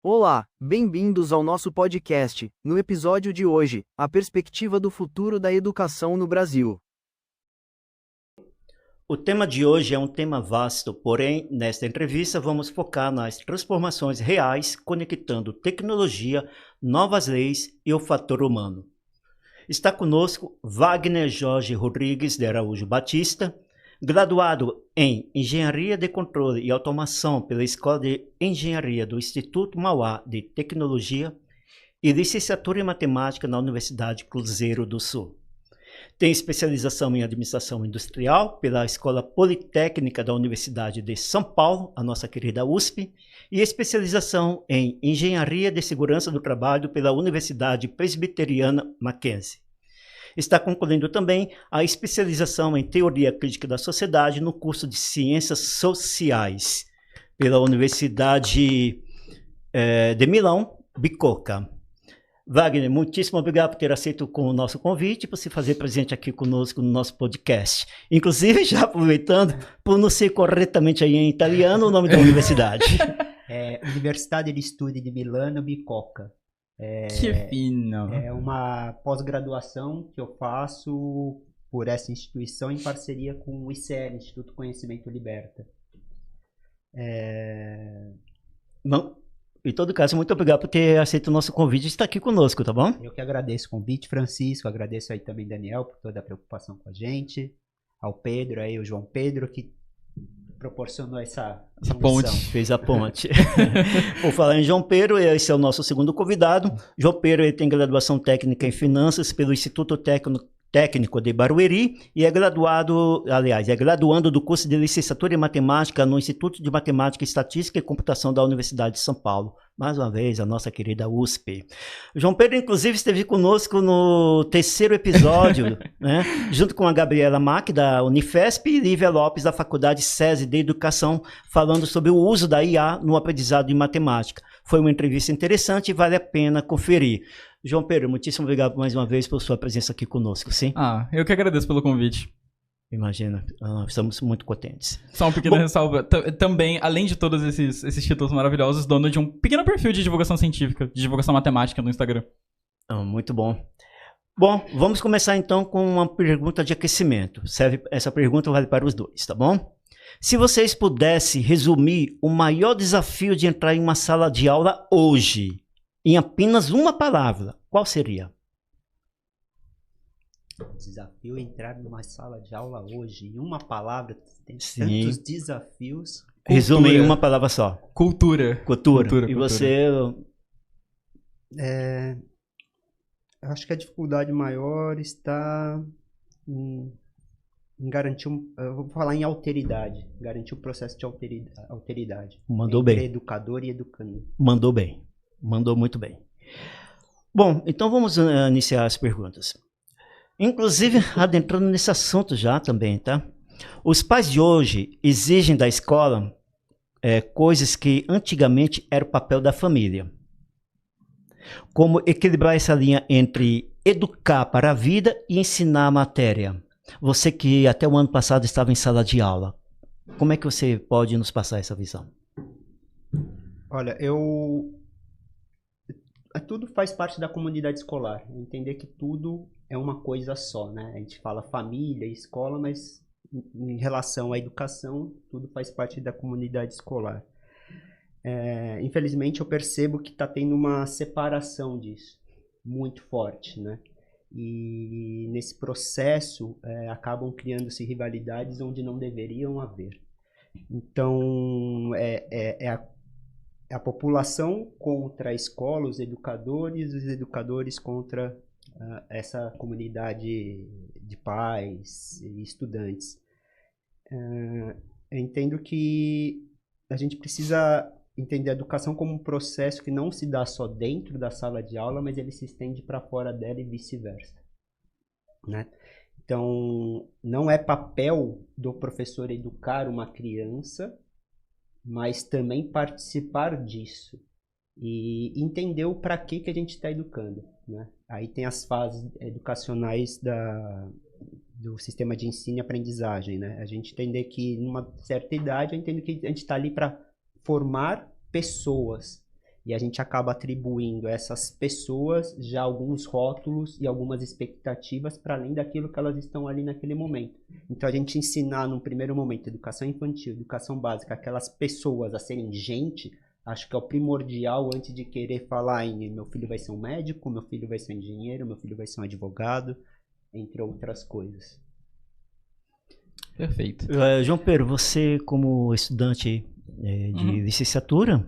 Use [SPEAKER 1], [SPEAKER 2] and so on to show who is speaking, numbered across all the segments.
[SPEAKER 1] Olá, bem-vindos ao nosso podcast. No episódio de hoje, a perspectiva do futuro da educação no Brasil.
[SPEAKER 2] O tema de hoje é um tema vasto, porém, nesta entrevista vamos focar nas transformações reais conectando tecnologia, novas leis e o fator humano. Está conosco Wagner Jorge Rodrigues de Araújo Batista, graduado em Engenharia de Controle e Automação pela Escola de Engenharia do Instituto Mauá de Tecnologia e licenciatura em Matemática na Universidade Cruzeiro do Sul. Tem especialização em Administração Industrial pela Escola Politécnica da Universidade de São Paulo, a nossa querida USP, e especialização em Engenharia de Segurança do Trabalho pela Universidade Presbiteriana Mackenzie. Está concluindo também a especialização em Teoria Crítica da Sociedade no curso de Ciências Sociais pela Universidade de Milão, Bicocca. Wagner, muitíssimo obrigado por ter aceito o nosso convite, por se fazer presente aqui conosco no nosso podcast. Inclusive, já aproveitando, por não ser corretamente aí em italiano, o nome da universidade.
[SPEAKER 3] Universidade di Studi di Milano, Bicocca.
[SPEAKER 4] Que fino!
[SPEAKER 3] É uma pós-graduação que eu faço por essa instituição em parceria com o ICL, Instituto Conhecimento Liberta.
[SPEAKER 2] Bom, em todo caso, muito obrigado por ter aceito o nosso convite e estar aqui conosco, tá bom?
[SPEAKER 3] Eu que agradeço o convite, Francisco, agradeço aí também Daniel por toda a preocupação com a gente, ao Pedro, aí o João Pedro, que proporcionou essa
[SPEAKER 4] ponte.
[SPEAKER 2] Fez a ponte. Por falar em João Pedro, esse é o nosso segundo convidado. João Pedro ele tem graduação técnica em finanças pelo Instituto Técnico de Barueri e é graduando do curso de licenciatura em matemática no Instituto de Matemática, Estatística e Computação da Universidade de São Paulo. Mais uma vez, a nossa querida USP. João Pedro, inclusive, esteve conosco no terceiro episódio, né, junto com a Gabriela Mack, da Unifesp, e Lívia Lopes, da Faculdade SESI de Educação, falando sobre o uso da IA no aprendizado de matemática. Foi uma entrevista interessante e vale a pena conferir. João Pedro, muitíssimo obrigado mais uma vez por sua presença aqui conosco, sim?
[SPEAKER 4] Eu que agradeço pelo convite.
[SPEAKER 2] Imagina, estamos muito contentes.
[SPEAKER 4] Só uma pequena ressalva. Também, além de todos esses títulos maravilhosos, dono de um pequeno perfil de divulgação científica, de divulgação matemática no Instagram.
[SPEAKER 2] Muito bom. Bom, vamos começar então com uma pergunta de aquecimento. Essa pergunta vale para os dois, tá bom? Se vocês pudessem resumir o maior desafio de entrar em uma sala de aula hoje, em apenas uma palavra, qual seria?
[SPEAKER 3] Desafio entrar numa sala de aula hoje, em uma palavra, tem
[SPEAKER 2] Sim.
[SPEAKER 3] tantos desafios.
[SPEAKER 2] Resume em uma palavra só.
[SPEAKER 4] Cultura.
[SPEAKER 2] E você?
[SPEAKER 3] Eu acho que a dificuldade maior está em garantir, eu vou falar em alteridade, garantir o processo de alteridade.
[SPEAKER 2] Mandou
[SPEAKER 3] entre
[SPEAKER 2] bem.
[SPEAKER 3] Educador e educando.
[SPEAKER 2] Mandou bem. Mandou muito bem. Bom, então vamos iniciar as perguntas. Inclusive, adentrando nesse assunto já também, tá? Os pais de hoje exigem da escola coisas que antigamente era o papel da família. Como equilibrar essa linha entre educar para a vida e ensinar a matéria? Você que até o ano passado estava em sala de aula, como é que você pode nos passar essa visão?
[SPEAKER 3] Olha, tudo faz parte da comunidade escolar. Entender que tudo é uma coisa só, né? A gente fala família, escola, mas em relação à educação, tudo faz parte da comunidade escolar. Infelizmente, eu percebo que está tendo uma separação disso, muito forte, né? E nesse processo, acabam criando-se rivalidades onde não deveriam haver. Então, a população contra a escola, os educadores contra essa comunidade de pais e estudantes. Eu entendo que a gente precisa entender a educação como um processo que não se dá só dentro da sala de aula, mas ele se estende para fora dela e vice-versa, né? Então, não é papel do professor educar uma criança, mas também participar disso e entender o para que a gente está educando, né? Aí tem as fases educacionais do sistema de ensino e aprendizagem, né? A gente entender que numa certa idade, eu entendo que a gente está ali para formar pessoas E a gente acaba atribuindo a essas pessoas já alguns rótulos e algumas expectativas para além daquilo que elas estão ali naquele momento. Então a gente ensinar num primeiro momento educação infantil, educação básica, aquelas pessoas a serem gente, acho que é o primordial antes de querer falar em meu filho vai ser um médico, meu filho vai ser um engenheiro, meu filho vai ser um advogado, entre outras coisas.
[SPEAKER 4] Perfeito.
[SPEAKER 2] João Pedro, você como estudante de licenciatura,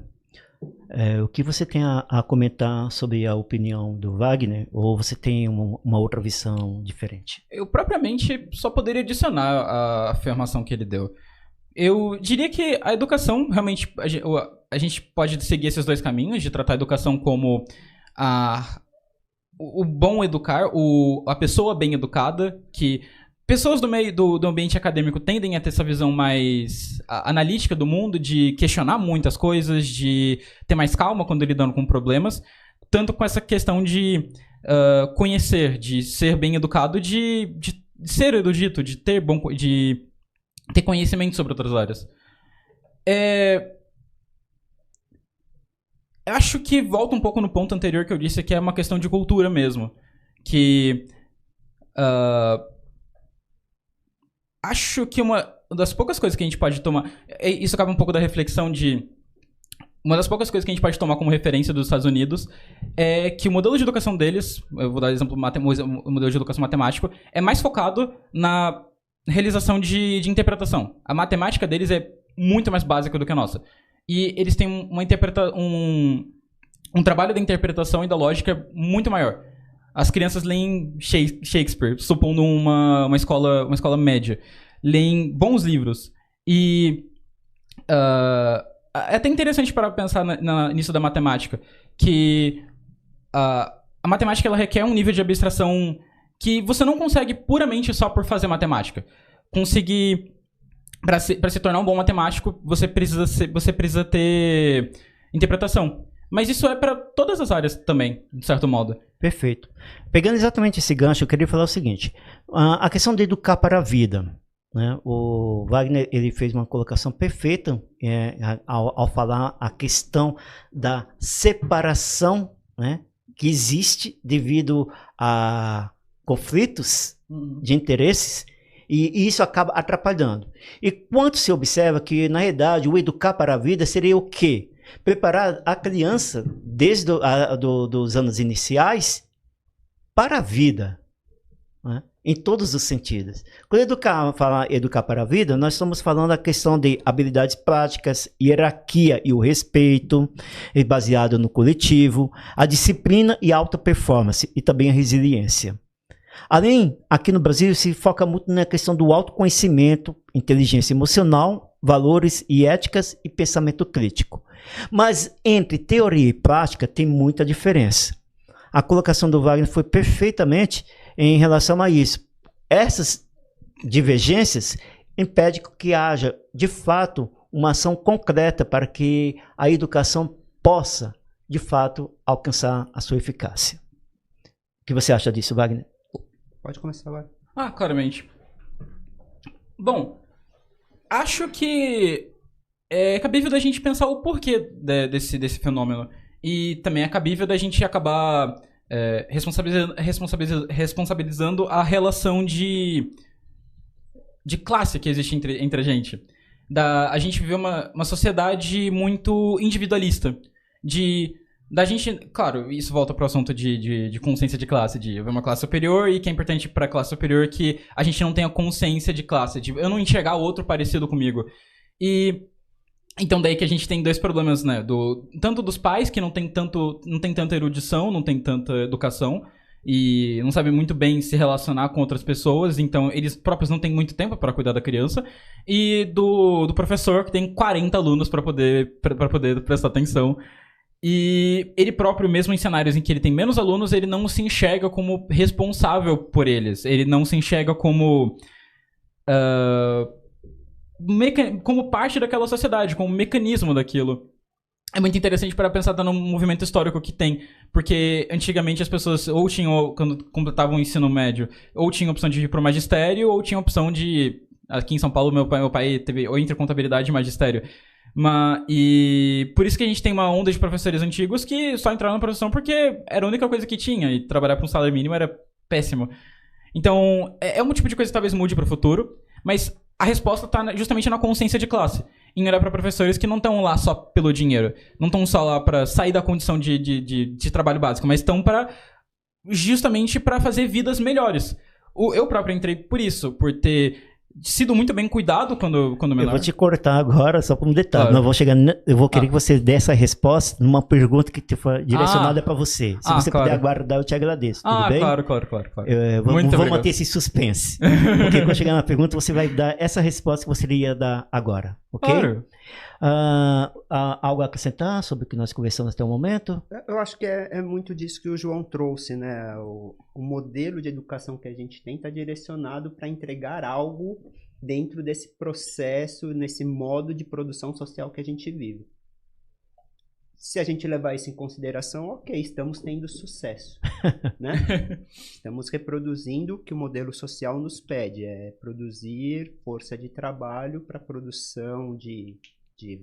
[SPEAKER 2] o que você tem a comentar sobre a opinião do Wagner? Ou você tem uma outra visão diferente?
[SPEAKER 4] Eu propriamente só poderia adicionar a afirmação que ele deu. Eu diria que a educação, realmente, a gente pode seguir esses dois caminhos, de tratar a educação como o bom educar, a pessoa bem educada, que pessoas do meio do ambiente acadêmico tendem a ter essa visão mais analítica do mundo, de questionar muitas coisas, de ter mais calma quando lidando com problemas, tanto com essa questão de conhecer, de ser bem educado, de ser erudito, de ter conhecimento sobre outras áreas. Acho que volta um pouco no ponto anterior que eu disse, que é uma questão de cultura mesmo. Que acho que uma das poucas coisas que a gente pode tomar... Isso acaba um pouco da reflexão de... Uma das poucas coisas que a gente pode tomar como referência dos Estados Unidos é que o modelo de educação deles, eu vou dar exemplo, o modelo de educação matemático, é mais focado na realização de interpretação. A matemática deles é muito mais básica do que a nossa. E eles têm um trabalho da interpretação e da lógica muito maior. As crianças leem Shakespeare, supondo uma escola média. Leem bons livros. E é até interessante para pensar nisso da matemática, que a matemática ela requer um nível de abstração que você não consegue puramente só por fazer matemática. Para se tornar um bom matemático, você precisa ter interpretação. Mas isso é para todas as áreas também, de certo modo.
[SPEAKER 2] Perfeito. Pegando exatamente esse gancho, eu queria falar o seguinte. A questão de educar para a vida. Né? O Wagner ele fez uma colocação perfeita ao falar a questão da separação, né, que existe devido a conflitos de interesses. E isso acaba atrapalhando. E quanto se observa que, na realidade, o educar para a vida seria o quê? Preparar a criança, desde dos anos iniciais, para a vida, né? Em todos os sentidos. Quando falar educar para a vida, nós estamos falando da questão de habilidades práticas, hierarquia e o respeito, baseado no coletivo, a disciplina e a alta performance, e também a resiliência. Além, aqui no Brasil, se foca muito na questão do autoconhecimento, inteligência emocional, valores e éticas e pensamento crítico. Mas entre teoria e prática tem muita diferença. A colocação do Wagner foi perfeitamente em relação a isso. Essas divergências impedem que haja, de fato, uma ação concreta para que a educação possa, de fato, alcançar a sua eficácia. O que você acha disso, Wagner?
[SPEAKER 3] Pode começar agora.
[SPEAKER 4] Claramente. Bom, acho que é cabível da gente pensar o porquê desse fenômeno. E também é cabível da gente acabar responsabilizando a relação de classe que existe entre a gente. A gente vive uma sociedade muito individualista. Da gente, claro, isso volta para o assunto de consciência de classe, de haver uma classe superior, e que é importante para a classe superior que a gente não tenha consciência de classe, de eu não enxergar outro parecido comigo. E então daí que a gente tem dois problemas, né, tanto dos pais que não tem tanta erudição, não tem tanta educação e não sabem muito bem se relacionar com outras pessoas, então eles próprios não têm muito tempo para cuidar da criança, e do professor que tem 40 alunos para poder prestar atenção. E ele próprio, mesmo em cenários em que ele tem menos alunos, ele não se enxerga como responsável por eles. Ele não se enxerga como parte daquela sociedade, como mecanismo daquilo. É muito interessante para pensar no movimento histórico que tem. Porque antigamente as pessoas ou tinham, quando completavam o ensino médio, ou tinham a opção de ir para o magistério, ou tinham a opção de... Aqui em São Paulo, meu pai teve ou entre contabilidade e magistério. E por isso que a gente tem uma onda de professores antigos que só entraram na profissão porque era a única coisa que tinha, e trabalhar por um salário mínimo era péssimo. Então, é um tipo de coisa que talvez mude para o futuro, mas a resposta está justamente na consciência de classe, em olhar para professores que não estão lá só pelo dinheiro, não estão só lá para sair da condição de trabalho básico, mas estão justamente para fazer vidas melhores. Eu próprio entrei por isso, por ter sido muito bem cuidado quando menor.
[SPEAKER 2] Eu vou te cortar agora, só por um detalhe.
[SPEAKER 4] Claro.
[SPEAKER 2] Eu vou querer que você dê essa resposta numa pergunta que foi direcionada para você. Se você
[SPEAKER 4] claro.
[SPEAKER 2] puder aguardar, eu te agradeço. Tudo bem?
[SPEAKER 4] Claro.
[SPEAKER 2] Vou manter esse suspense. Porque quando chegar na pergunta, você vai dar essa resposta que você iria dar agora. Ok?
[SPEAKER 4] Claro.
[SPEAKER 2] Algo a acrescentar sobre o que nós conversamos até o momento?
[SPEAKER 3] Eu acho que é muito disso que o João trouxe, né? O modelo de educação que a gente tem está direcionado para entregar algo dentro desse processo, nesse modo de produção social que a gente vive. Se a gente levar isso em consideração, ok, estamos tendo sucesso, né? Estamos reproduzindo o que o modelo social nos pede, é produzir força de trabalho para produção de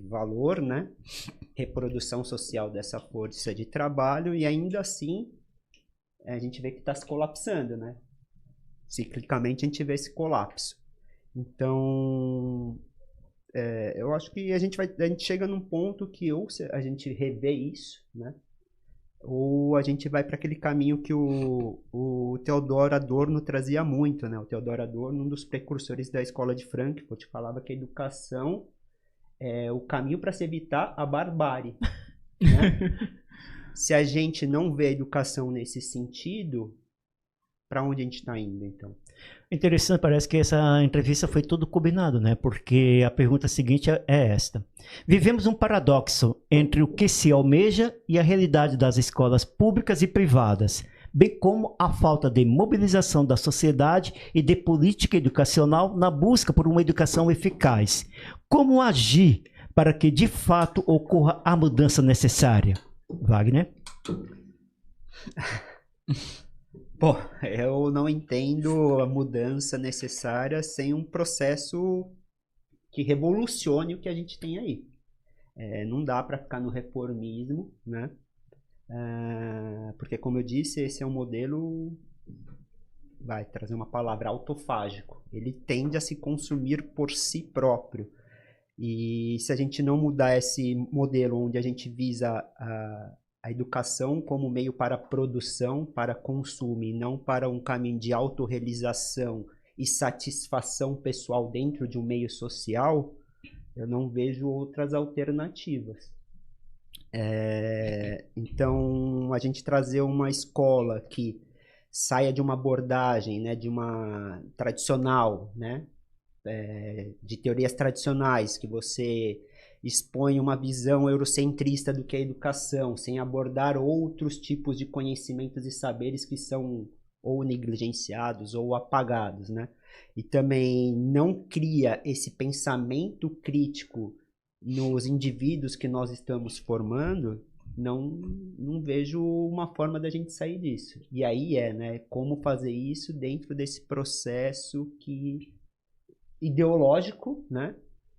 [SPEAKER 3] valor, né? Reprodução social dessa força de trabalho, e ainda assim a gente vê que está se colapsando, né? Ciclicamente a gente vê esse colapso. Então, eu acho que a gente chega num ponto que ou a gente revê isso, né? Ou a gente vai para aquele caminho que o Theodor Adorno trazia muito, né? O Theodor Adorno, um dos precursores da escola de Frankfurt, falava que a educação é o caminho para se evitar a barbárie, né? Se a gente não vê a educação nesse sentido, para onde a gente está indo, então?
[SPEAKER 2] Interessante, parece que essa entrevista foi tudo combinado, né? Porque a pergunta seguinte é esta. Vivemos um paradoxo entre o que se almeja e a realidade das escolas públicas e privadas, bem como a falta de mobilização da sociedade e de política educacional na busca por uma educação eficaz. Como agir para que, de fato, ocorra a mudança necessária? Wagner?
[SPEAKER 3] Pô, eu não entendo a mudança necessária sem um processo que revolucione o que a gente tem aí. Não dá para ficar no reformismo, né? Porque, como eu disse, esse é um modelo, vai trazer uma palavra, autofágico. Ele tende a se consumir por si próprio. E se a gente não mudar esse modelo onde a gente visa a educação como meio para produção, para consumo, e não para um caminho de autorrealização e satisfação pessoal dentro de um meio social, eu não vejo outras alternativas. Então, a gente trazer uma escola que saia de uma abordagem, né, de uma tradicional, né, de teorias tradicionais, que você expõe uma visão eurocentrista do que é educação, sem abordar outros tipos de conhecimentos e saberes que são ou negligenciados ou apagados, né? E também não cria esse pensamento crítico nos indivíduos que nós estamos formando, não vejo uma forma da gente sair disso. E aí né, como fazer isso dentro desse processo ideológico, né?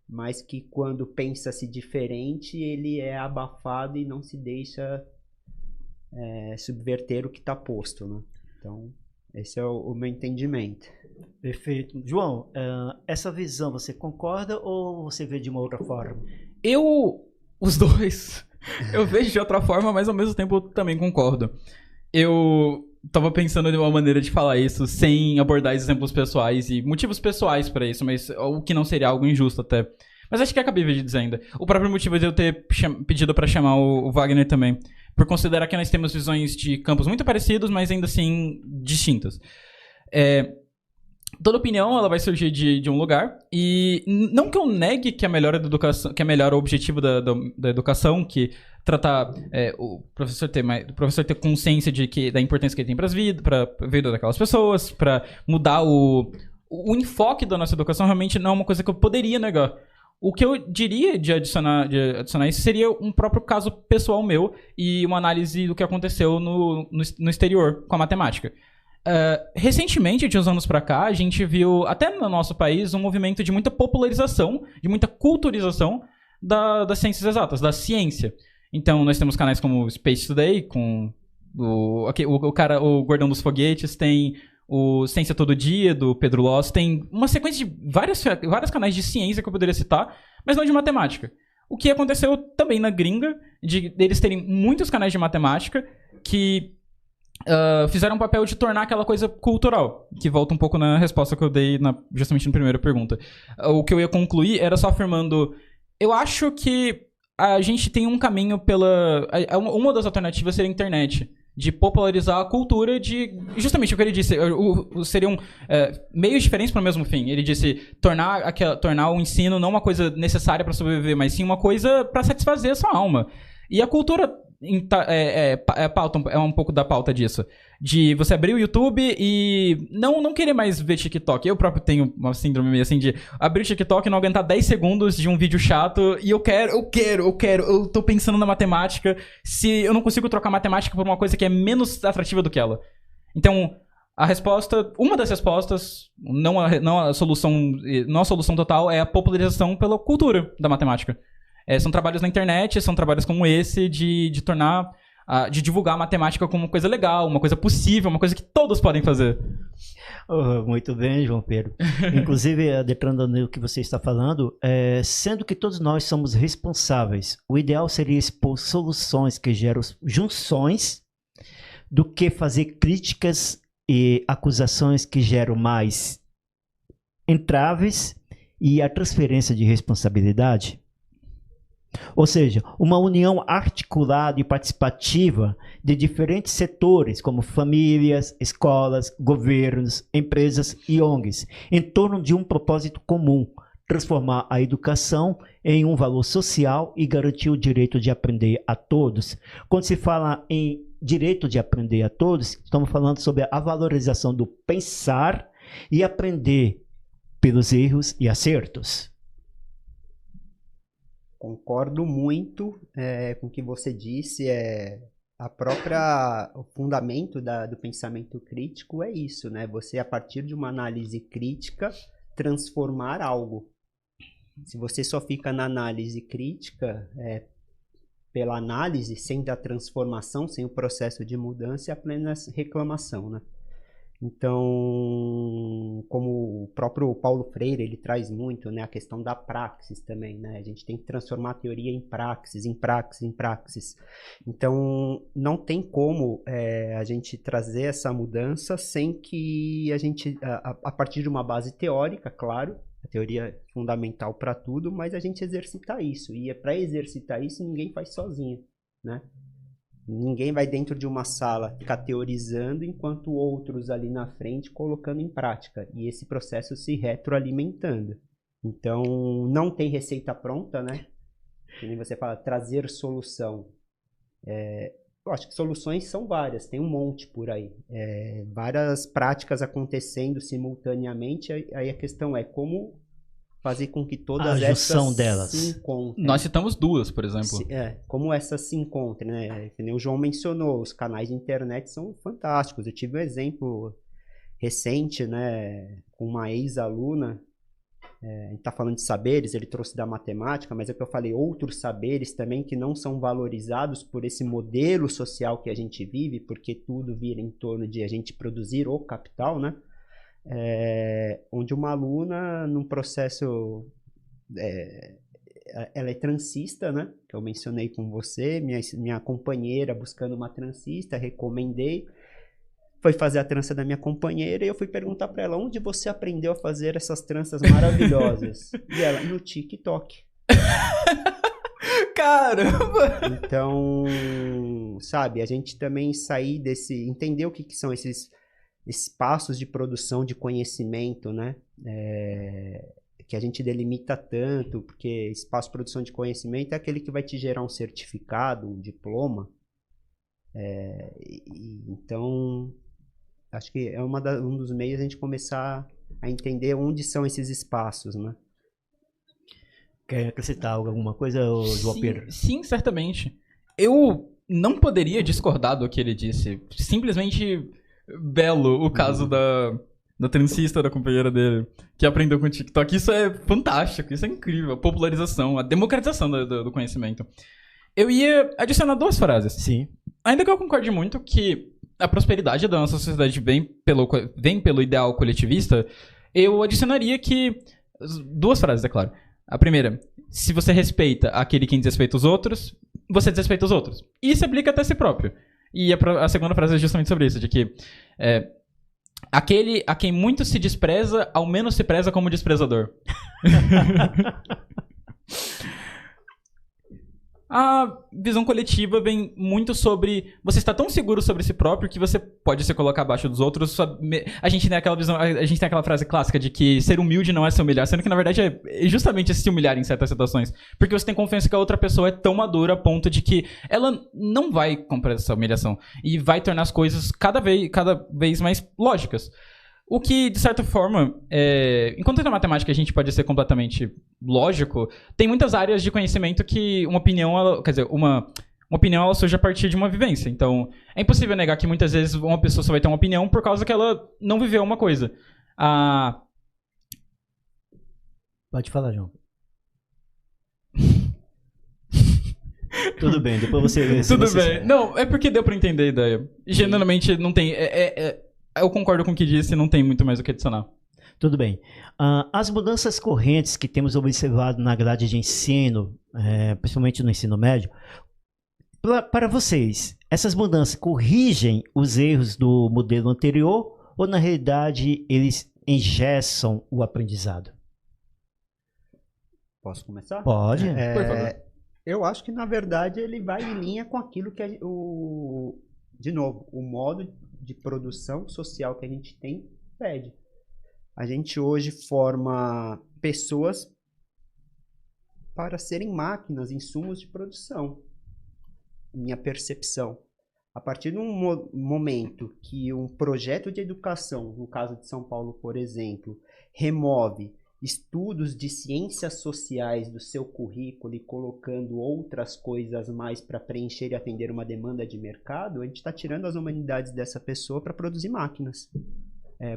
[SPEAKER 3] Mas que quando pensa-se diferente, ele é abafado e não se deixa subverter o que está posto, né? Então, esse é o meu entendimento.
[SPEAKER 2] Perfeito. João, essa visão você concorda ou você vê de uma outra forma?
[SPEAKER 4] Os dois, eu vejo de outra forma, mas ao mesmo tempo eu também concordo. Eu tava pensando de uma maneira de falar isso sem abordar exemplos pessoais e motivos pessoais pra isso, mas o que não seria algo injusto até. Mas acho que é cabível de dizer ainda. O próprio motivo de eu ter pedido pra chamar o Wagner também, por considerar que nós temos visões de campos muito parecidos, mas ainda assim distintas. Toda opinião ela vai surgir de um lugar, e não que eu negue que a melhor educação, que é melhor o objetivo da educação, que tratar o professor ter consciência da importância que ele tem para a vida daquelas pessoas, para mudar o enfoque da nossa educação, realmente não é uma coisa que eu poderia negar. O que eu diria de adicionar isso seria um próprio caso pessoal meu e uma análise do que aconteceu no exterior com a matemática. Recentemente, de uns anos pra cá, a gente viu, até no nosso país, um movimento de muita popularização, de muita culturização das ciências exatas, da ciência. Então, nós temos canais como Space Today, com o Gordão dos Foguetes, tem o Ciência Todo Dia, do Pedro Loss, tem uma sequência de vários canais de ciência que eu poderia citar, mas não de matemática. O que aconteceu também na gringa, deles terem muitos canais de matemática que fizeram um papel de tornar aquela coisa cultural, que volta um pouco na resposta que eu dei justamente na primeira pergunta. O que eu ia concluir era só afirmando, eu acho que a gente tem um caminho uma das alternativas seria a internet, de popularizar a cultura de... Justamente o que ele disse, seriam meios diferentes para o mesmo fim. Ele disse tornar o ensino não uma coisa necessária para sobreviver, mas sim uma coisa para satisfazer a sua alma. E a cultura é um pouco da pauta disso. De você abrir o YouTube e não querer mais ver TikTok. Eu próprio tenho uma síndrome meio assim de abrir o TikTok e não aguentar 10 segundos de um vídeo chato. E eu tô pensando na matemática. Se eu não consigo trocar matemática por uma coisa que é menos atrativa do que ela. Então, uma das respostas, não a solução total, é a popularização pela cultura da matemática. São trabalhos na internet, são trabalhos como esse de tornar, de divulgar a matemática como uma coisa legal, uma coisa possível, uma coisa que todos podem fazer.
[SPEAKER 2] Muito bem, João Pedro. Inclusive, adentrando no que você está falando, sendo que todos nós somos responsáveis, o ideal seria expor soluções que geram junções do que fazer críticas e acusações que geram mais entraves e a transferência de responsabilidade. Ou seja, uma união articulada e participativa de diferentes setores, como famílias, escolas, governos, empresas e ONGs, em torno de um propósito comum, transformar a educação em um valor social e garantir o direito de aprender a todos. Quando se fala em direito de aprender a todos, estamos falando sobre a valorização do pensar e aprender pelos erros e acertos.
[SPEAKER 3] Concordo muito com o que você disse. O fundamento do pensamento crítico é isso, né? Você, a partir de uma análise crítica, transformar algo. Se você só fica na análise crítica, pela análise, sem a transformação, sem o processo de mudança, é apenas reclamação, né? Então, como o próprio Paulo Freire, ele traz muito, né, a questão da praxis também, né? A gente tem que transformar a teoria em praxis, em praxis, em praxis. Então, não tem como a gente trazer essa mudança sem que a gente, a partir de uma base teórica, claro, a teoria é fundamental para tudo, mas a gente exercitar isso. E para exercitar isso, ninguém faz sozinho, né? Ninguém vai dentro de uma sala ficar teorizando enquanto outros ali na frente colocando em prática. E esse processo se retroalimentando. Então, não tem receita pronta, né? Que nem você fala, trazer solução. Eu acho que soluções são várias, tem um monte por aí. Várias práticas acontecendo simultaneamente. Aí a questão é como fazer com que todas essas
[SPEAKER 2] delas
[SPEAKER 3] se encontrem.
[SPEAKER 4] Nós citamos duas, por exemplo.
[SPEAKER 3] Como essas se encontrem, né? Que nem o João mencionou, os canais de internet são fantásticos. Eu tive um exemplo recente, né, com uma ex-aluna. A gente está falando de saberes, ele trouxe da matemática, mas é o que eu falei, outros saberes também que não são valorizados por esse modelo social que a gente vive, porque tudo vira em torno de a gente produzir o capital, né? Onde uma aluna, num processo, ela é transista, né? Que eu mencionei com você, minha companheira buscando uma transista, recomendei, foi fazer a trança da minha companheira e eu fui perguntar para ela, onde você aprendeu a fazer essas tranças maravilhosas? E ela, no TikTok.
[SPEAKER 4] Caramba!
[SPEAKER 3] Então, sabe, a gente também sair entender o que são esses espaços de produção de conhecimento, né? Que a gente delimita tanto, porque espaço de produção de conhecimento é aquele que vai te gerar um certificado, um diploma. Então, acho que é um dos meios a gente começar a entender onde são esses espaços, né?
[SPEAKER 2] Quer acrescentar alguma coisa, João Pedro?
[SPEAKER 4] Sim, certamente. Eu não poderia discordar do que ele disse. Simplesmente belo o caso da da Transista, da companheira dele, que aprendeu com o TikTok. Isso é fantástico, isso é incrível. A popularização, a democratização do conhecimento. Eu ia adicionar 2 frases.
[SPEAKER 2] Sim.
[SPEAKER 4] Ainda que eu concorde muito que a prosperidade da nossa sociedade vem pelo ideal coletivista, eu adicionaria que... 2 frases, é claro. A primeira, se você respeita aquele que desrespeita os outros, você desrespeita os outros. E isso aplica até a si próprio. E a segunda frase é justamente sobre isso, de que aquele a quem muito se despreza, ao menos se preza como desprezador. A visão coletiva vem muito sobre... Você está tão seguro sobre si próprio que você pode se colocar abaixo dos outros. A gente tem aquela visão... A gente tem aquela frase clássica de que ser humilde não é se humilhar. Sendo que, na verdade, é justamente se humilhar em certas situações. Porque você tem confiança que a outra pessoa é tão madura a ponto de que ela não vai comprar essa humilhação. E vai tornar as coisas cada vez mais lógicas. O que, de certa forma, enquanto na matemática a gente pode ser completamente lógico, tem muitas áreas de conhecimento que uma opinião, uma opinião ela surge a partir de uma vivência. Então, é impossível negar que muitas vezes uma pessoa só vai ter uma opinião por causa que ela não viveu uma coisa.
[SPEAKER 2] Pode falar, João. Tudo bem, depois você...
[SPEAKER 4] Tudo bem. Não, é porque deu pra entender a ideia. Generalmente não tem... Eu concordo com o que disse, não tem muito mais o que adicionar.
[SPEAKER 2] Tudo bem. As mudanças correntes que temos observado na grade de ensino, principalmente no ensino médio, para vocês, essas mudanças corrigem os erros do modelo anterior ou, na realidade, eles engessam o aprendizado?
[SPEAKER 3] Posso começar?
[SPEAKER 2] Pode.
[SPEAKER 4] Por favor.
[SPEAKER 3] Eu acho que, na verdade, ele vai em linha com aquilo que de novo, o modo de produção social que a gente tem pede. A gente hoje forma pessoas para serem máquinas, insumos de produção. Minha percepção. A partir de um momento que um projeto de educação, no caso de São Paulo, por exemplo, remove estudos de ciências sociais do seu currículo e colocando outras coisas mais para preencher e atender uma demanda de mercado, a gente está tirando as humanidades dessa pessoa para produzir máquinas.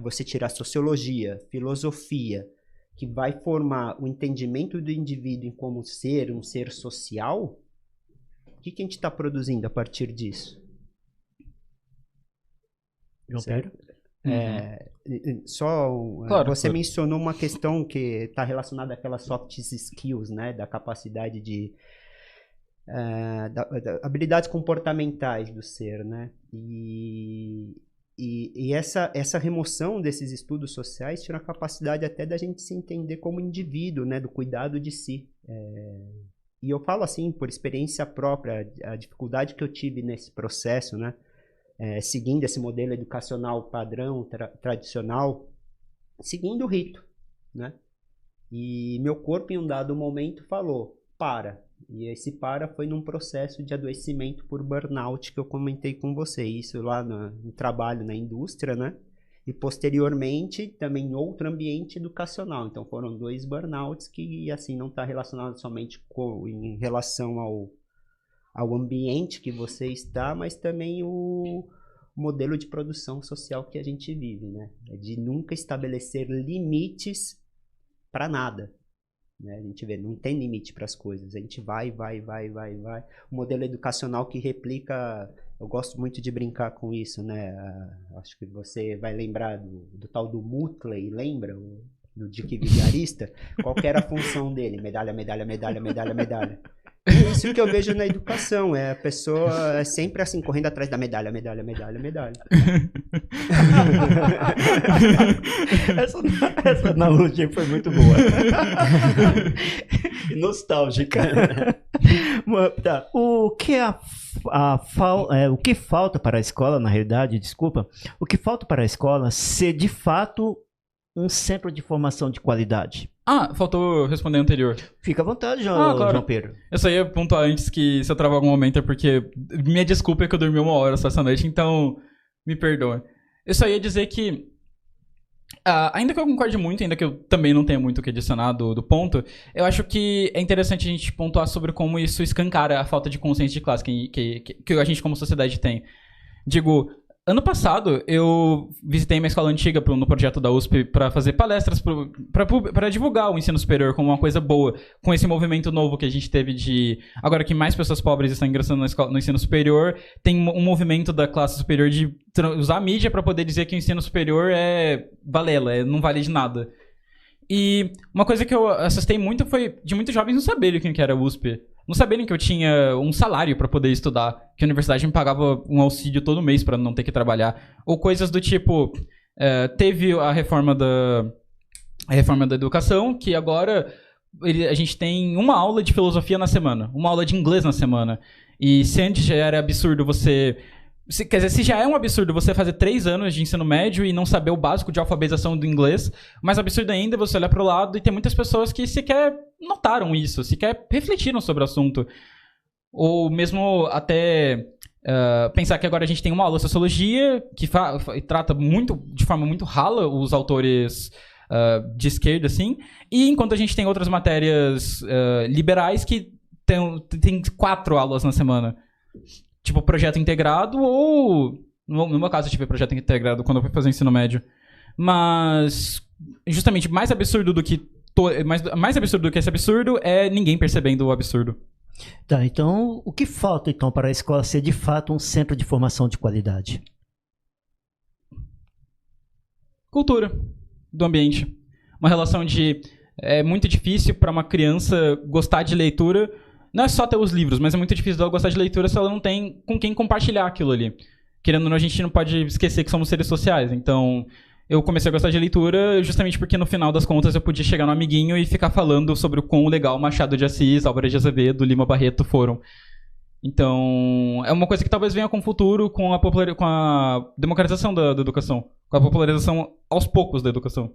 [SPEAKER 3] Você tirar sociologia, filosofia, que vai formar o entendimento do indivíduo em como ser, um ser social, o que a gente está produzindo a partir disso?
[SPEAKER 2] João Pedro?
[SPEAKER 3] Claro, você mencionou uma questão que está relacionada àquelas soft skills, né, da capacidade de habilidades comportamentais do ser, né, e essa remoção desses estudos sociais tira a capacidade até da gente se entender como indivíduo, né, do cuidado de si. E eu falo assim por experiência própria, a dificuldade que eu tive nesse processo, né, seguindo esse modelo educacional padrão, tradicional, seguindo o rito, né? E meu corpo em um dado momento falou, para. E esse para foi num processo de adoecimento por burnout que eu comentei com você, isso lá no trabalho na indústria, né? E posteriormente também em outro ambiente educacional. Então foram 2 burnouts que assim não está relacionado somente em relação ao ambiente que você está, mas também o modelo de produção social que a gente vive, né? De nunca estabelecer limites para nada, né? A gente vê, não tem limite para as coisas, a gente vai. O modelo educacional que replica, eu gosto muito de brincar com isso, né? Acho que você vai lembrar do tal do Mutley, lembra? Do Dick Vigarista? Qual que era a função dele? Medalha. É isso que eu vejo na educação, a pessoa sempre assim, correndo atrás da medalha.
[SPEAKER 2] Essa analogia foi muito boa. Nostálgica. Tá. O que falta para a escola, na realidade, o que falta para a escola ser de fato um centro de formação de qualidade?
[SPEAKER 4] Faltou responder anterior.
[SPEAKER 2] Fica à vontade, João Pedro.
[SPEAKER 4] Eu só ia pontuar antes que se eu travar algum momento é porque minha desculpa é que eu dormi 1 hora só essa noite, então me perdoe. Eu só ia dizer que ainda que eu concorde muito, ainda que eu também não tenha muito o que adicionar do ponto, eu acho que é interessante a gente pontuar sobre como isso escancara a falta de consciência de classe que a gente como sociedade tem. Digo, ano passado, eu visitei minha escola antiga no projeto da USP para fazer palestras para divulgar o ensino superior como uma coisa boa, com esse movimento novo que a gente teve de... Agora que mais pessoas pobres estão ingressando no ensino superior, tem um movimento da classe superior de usar a mídia para poder dizer que o ensino superior é balela, não vale de nada. E uma coisa que eu assustei muito foi de muitos jovens não saberem o que era a USP. Não saberem que eu tinha um salário para poder estudar, que a universidade me pagava um auxílio todo mês para não ter que trabalhar. Ou coisas do tipo, teve a reforma da educação, que agora a gente tem uma aula de filosofia na semana, uma aula de inglês na semana. E se antes já era absurdo você... Quer dizer, se já é um absurdo você fazer 3 anos de ensino médio e não saber o básico de alfabetização do inglês, mais absurdo ainda é você olhar para o lado e tem muitas pessoas que sequer notaram isso, sequer refletiram sobre o assunto. Ou mesmo até pensar que agora a gente tem uma aula de sociologia que trata de forma muito rala os autores de esquerda, assim, e enquanto a gente tem outras matérias liberais que tem 4 aulas na semana. Tipo, projeto integrado ou... No meu caso, eu tive projeto integrado quando eu fui fazer o ensino médio. Mas, justamente, mais absurdo do que esse absurdo é ninguém percebendo o absurdo.
[SPEAKER 2] Tá, então, o que falta, então, para a escola ser, de fato, um centro de formação de qualidade?
[SPEAKER 4] Cultura do ambiente. Uma relação de... É muito difícil para uma criança gostar de leitura... Não é só ter os livros, mas é muito difícil dela gostar de leitura se ela não tem com quem compartilhar aquilo ali. Querendo ou não, a gente não pode esquecer que somos seres sociais. Então, eu comecei a gostar de leitura justamente porque, no final das contas, eu podia chegar no amiguinho e ficar falando sobre o quão legal Machado de Assis, Álvares de Azevedo, Lima Barreto foram. Então, é uma coisa que talvez venha com o futuro, com a democratização da educação. Com a popularização aos poucos da educação.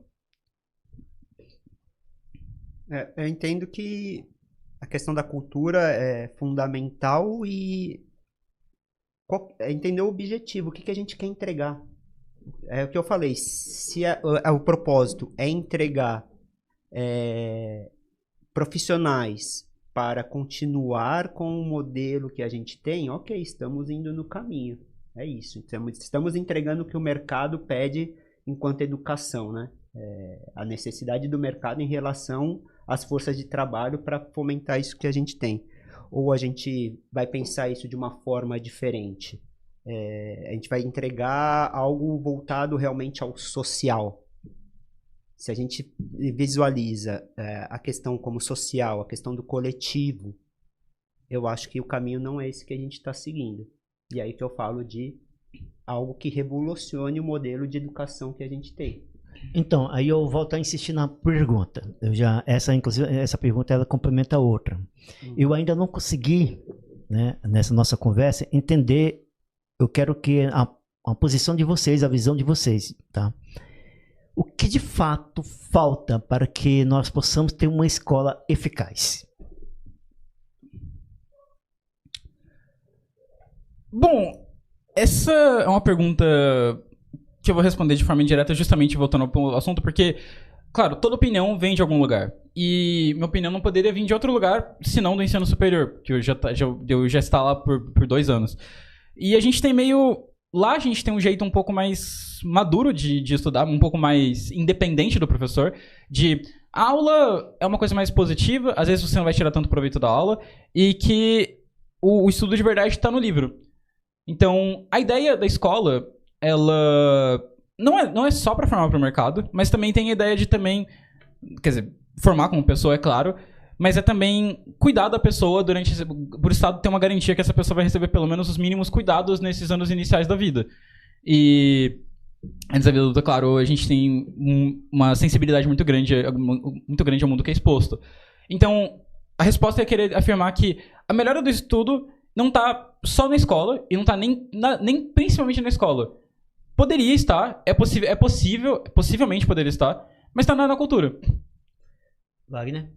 [SPEAKER 3] Eu entendo que a questão da cultura é fundamental e entender o objetivo, o que a gente quer entregar. É o que eu falei, se o propósito é entregar profissionais para continuar com o modelo que a gente tem, ok, estamos indo no caminho. É isso, estamos entregando o que o mercado pede enquanto educação, né? A necessidade do mercado em relação às forças de trabalho para fomentar isso que a gente tem. Ou a gente vai pensar isso de uma forma diferente? A gente vai entregar algo voltado realmente ao social. Se a gente visualiza a questão como social, a questão do coletivo, eu acho que o caminho não é esse que a gente está seguindo. E aí que eu falo de algo que revolucione o modelo de educação que a gente tem.
[SPEAKER 2] Então, aí eu volto a insistir na pergunta. Inclusive, essa pergunta ela complementa a outra. Eu ainda não consegui, né, nessa nossa conversa, entender. Eu quero que a posição de vocês, a visão de vocês, tá? O que de fato falta para que nós possamos ter uma escola eficaz?
[SPEAKER 4] Bom, essa é uma pergunta que eu vou responder de forma indireta, justamente voltando ao assunto, porque, claro, toda opinião vem de algum lugar. E minha opinião não poderia vir de outro lugar, senão do ensino superior, que eu já está lá por 2 anos. E a gente tem lá a gente tem um jeito um pouco mais maduro de estudar, um pouco mais independente do professor, a aula é uma coisa mais positiva, às vezes você não vai tirar tanto proveito da aula, e que o estudo de verdade está no livro. Então, a ideia da escola, ela não é só para formar para o mercado, mas também tem a ideia de também, quer dizer, formar como pessoa, é claro, mas é também cuidar da pessoa por o Estado ter uma garantia que essa pessoa vai receber pelo menos os mínimos cuidados nesses anos iniciais da vida. E antes da vida, claro, a gente tem uma sensibilidade muito grande ao mundo que é exposto. Então, a resposta é querer afirmar que a melhora do estudo não está só na escola e não está nem principalmente na escola. Poderia estar, possivelmente poderia estar, mas está na cultura.
[SPEAKER 2] Wagner?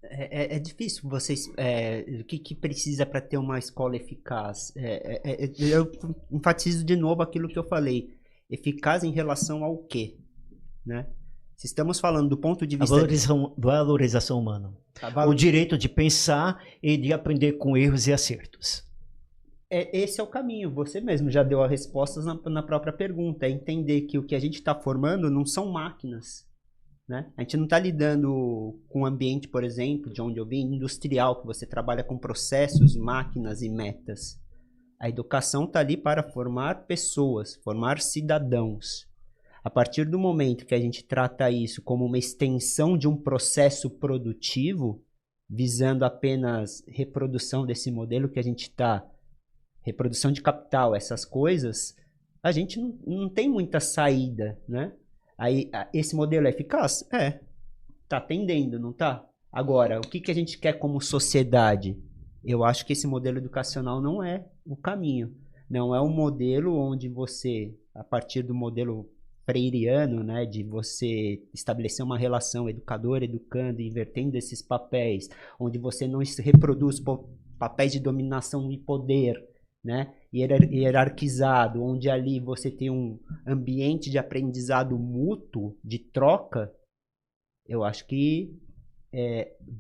[SPEAKER 3] É difícil vocês... o que precisa para ter uma escola eficaz? Eu enfatizo de novo aquilo que eu falei. Eficaz em relação ao quê? Né? Se estamos falando do ponto de
[SPEAKER 2] A
[SPEAKER 3] vista...
[SPEAKER 2] valorização humana. O direito de pensar e de aprender com erros e acertos.
[SPEAKER 3] Esse é o caminho. Você mesmo já deu as respostas na própria pergunta. É entender que o que a gente está formando não são máquinas. Né? A gente não está lidando com um ambiente, por exemplo, de onde eu vim, industrial, que você trabalha com processos, máquinas e metas. A educação está ali para formar pessoas, formar cidadãos. A partir do momento que a gente trata isso como uma extensão de um processo produtivo, visando apenas reprodução desse modelo que a gente está, reprodução de capital, essas coisas, a gente não tem muita saída, né? Aí, esse modelo é eficaz? Tá atendendo, não tá? Agora, o que a gente quer como sociedade? Eu acho que esse modelo educacional não é o caminho. Não é um modelo onde você, a partir do modelo freiriano, né, de você estabelecer uma relação educador-educando, invertendo esses papéis, onde você não reproduz papéis de dominação e poder, né, hierarquizado, onde ali você tem um ambiente de aprendizado mútuo, de troca, eu acho que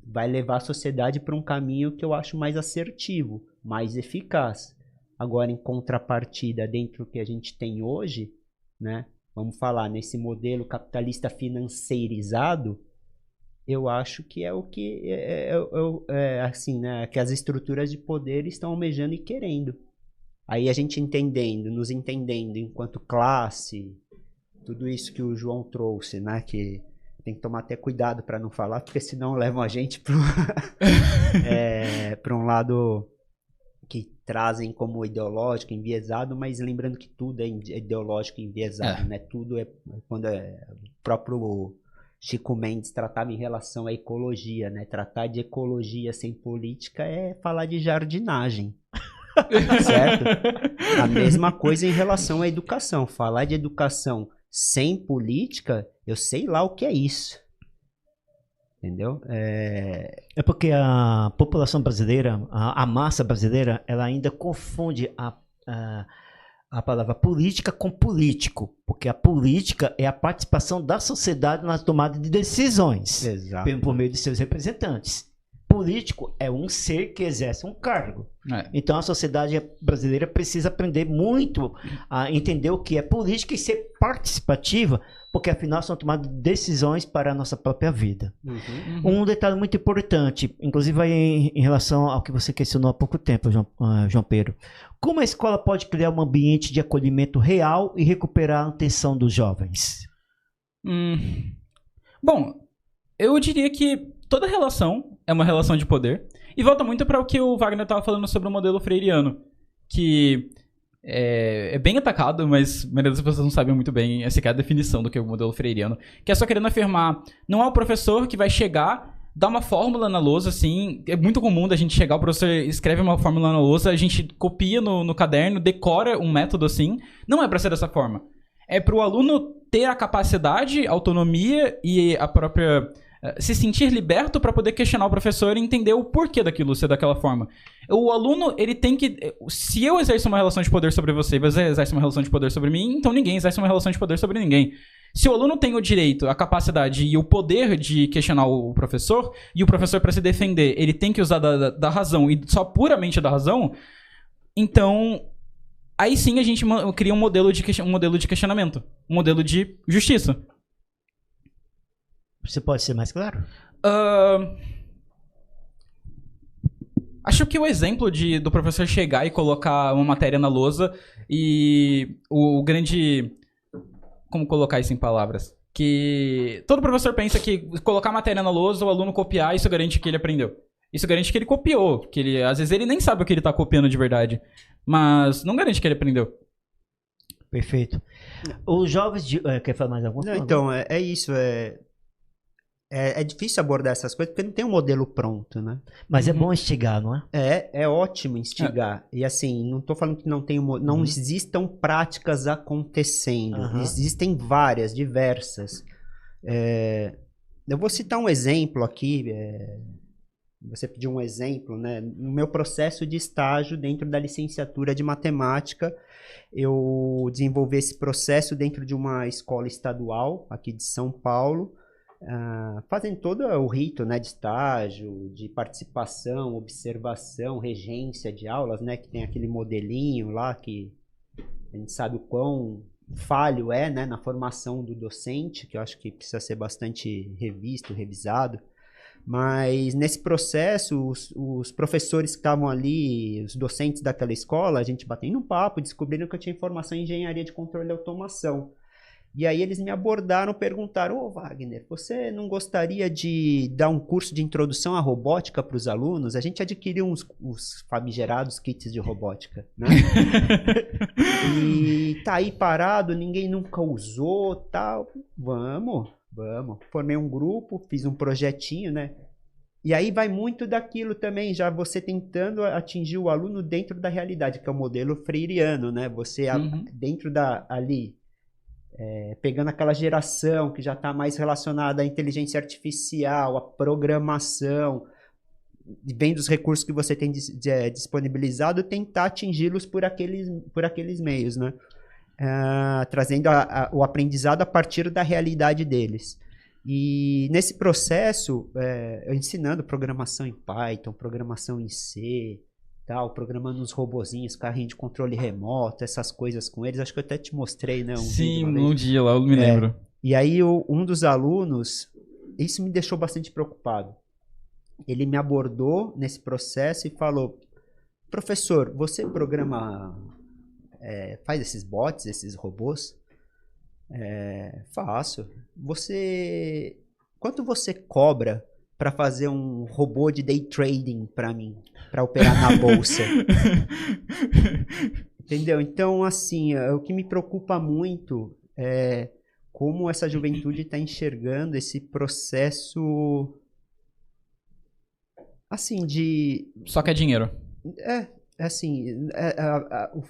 [SPEAKER 3] vai levar a sociedade para um caminho que eu acho mais assertivo, mais eficaz. Agora, em contrapartida, dentro do que a gente tem hoje, né, vamos falar nesse modelo capitalista financeirizado, eu acho que é o que assim, né, que as estruturas de poder estão almejando e querendo. Aí a gente nos entendendo enquanto classe, tudo isso que o João trouxe, né, que tem que tomar até cuidado para não falar, porque senão levam a gente para um lado que trazem como ideológico, enviesado, mas lembrando que tudo é ideológico e enviesado, né? Tudo quando o próprio Chico Mendes tratava em relação à ecologia, né? Tratar de ecologia sem política é falar de jardinagem, certo? A mesma coisa em relação à educação. Falar de educação sem política, eu sei lá o que é isso. Entendeu?
[SPEAKER 2] É porque a população brasileira, a massa brasileira, ela ainda confunde a palavra política com político, porque a política é a participação da sociedade na tomada de decisões.
[SPEAKER 3] Exato.
[SPEAKER 2] Por meio de seus representantes. Político é um ser que exerce um cargo. Então a sociedade brasileira precisa aprender muito a entender o que é política e ser participativa, porque afinal são tomadas decisões para a nossa própria vida. Um detalhe muito importante, inclusive em relação ao que você questionou há pouco tempo, João Pedro. Como a escola pode criar um ambiente de acolhimento real e recuperar a atenção dos jovens?
[SPEAKER 4] Bom, eu diria que toda relação é uma relação de poder. E volta muito para o que o Wagner estava falando sobre o modelo freiriano, que é bem atacado, mas a maioria das pessoas não sabem muito bem essa que é a definição do que é o modelo freiriano, que é só querendo afirmar, não é o professor que vai chegar, dar uma fórmula na lousa, assim, é muito comum da gente chegar, o professor escreve uma fórmula na lousa, a gente copia no caderno, decora um método assim, não é para ser dessa forma. É para o aluno ter a capacidade, autonomia e a própria... se sentir liberto para poder questionar o professor e entender o porquê daquilo ser daquela forma. O aluno, ele tem que... Se eu exerço uma relação de poder sobre você e você exerce uma relação de poder sobre mim, então ninguém exerce uma relação de poder sobre ninguém. Se o aluno tem o direito, a capacidade e o poder de questionar o professor, e o professor, para se defender, ele tem que usar da razão e só puramente da razão, então... Aí sim a gente cria um modelo de questionamento. Um modelo de justiça.
[SPEAKER 2] Você pode ser mais claro?
[SPEAKER 4] Acho que o exemplo do professor chegar e colocar uma matéria na lousa e o grande... Como colocar isso em palavras? Que todo professor pensa que colocar a matéria na lousa, o aluno copiar, isso garante que ele aprendeu. Isso garante que ele copiou. Que às vezes ele nem sabe o que ele está copiando de verdade. Mas não garante que ele aprendeu.
[SPEAKER 2] Perfeito. Os jovens... quer falar mais alguma coisa?
[SPEAKER 3] Então, é isso. É difícil abordar essas coisas porque não tem um modelo pronto, né?
[SPEAKER 2] Mas é bom instigar, não é?
[SPEAKER 3] É ótimo instigar. E assim, não estou falando que não tem não existam práticas acontecendo. Existem várias, diversas. Eu vou citar um exemplo aqui. você pediu um exemplo, né? No meu processo de estágio dentro da licenciatura de matemática, eu desenvolvi esse processo dentro de uma escola estadual aqui de São Paulo, fazendo todo o rito, né, de estágio, de participação, observação, regência de aulas, né, que tem aquele modelinho lá que a gente sabe o quão falho é, né, na formação do docente, que eu acho que precisa ser bastante revisto, revisado. Mas nesse processo, os professores que estavam ali, os docentes daquela escola, a gente batendo um papo, descobriram que eu tinha formação em engenharia de controle e automação. E aí eles me abordaram, perguntaram: ô Wagner, você não gostaria de dar um curso de introdução à robótica para os alunos? A gente adquiriu os famigerados kits de robótica, né? E tá aí parado, ninguém nunca usou, tal. Vamos. Formei um grupo, fiz um projetinho, né? E aí vai muito daquilo também, já você tentando atingir o aluno dentro da realidade, que é o modelo freiriano, né? Você dentro ali, pegando aquela geração que já está mais relacionada à inteligência artificial, à programação, vendo os recursos que você tem disponibilizado, tentar atingi-los por aqueles meios, né? Trazendo o aprendizado a partir da realidade deles. E nesse processo, eu ensinando programação em Python, programação em C, tal, programando uns robozinhos, carrinho de controle remoto, essas coisas com eles. Acho que eu até te mostrei, né?
[SPEAKER 4] Sim, um dia lá, eu me lembro.
[SPEAKER 3] E aí um dos alunos, isso me deixou bastante preocupado. Ele me abordou nesse processo e falou: professor, você programa... faz esses bots, esses robôs? Faço. Quanto você cobra para fazer um robô de day trading para mim, para operar na bolsa? Entendeu? Então, assim, o que me preocupa muito é como essa juventude está enxergando esse processo, assim, de...
[SPEAKER 4] Só quer dinheiro.
[SPEAKER 3] Assim,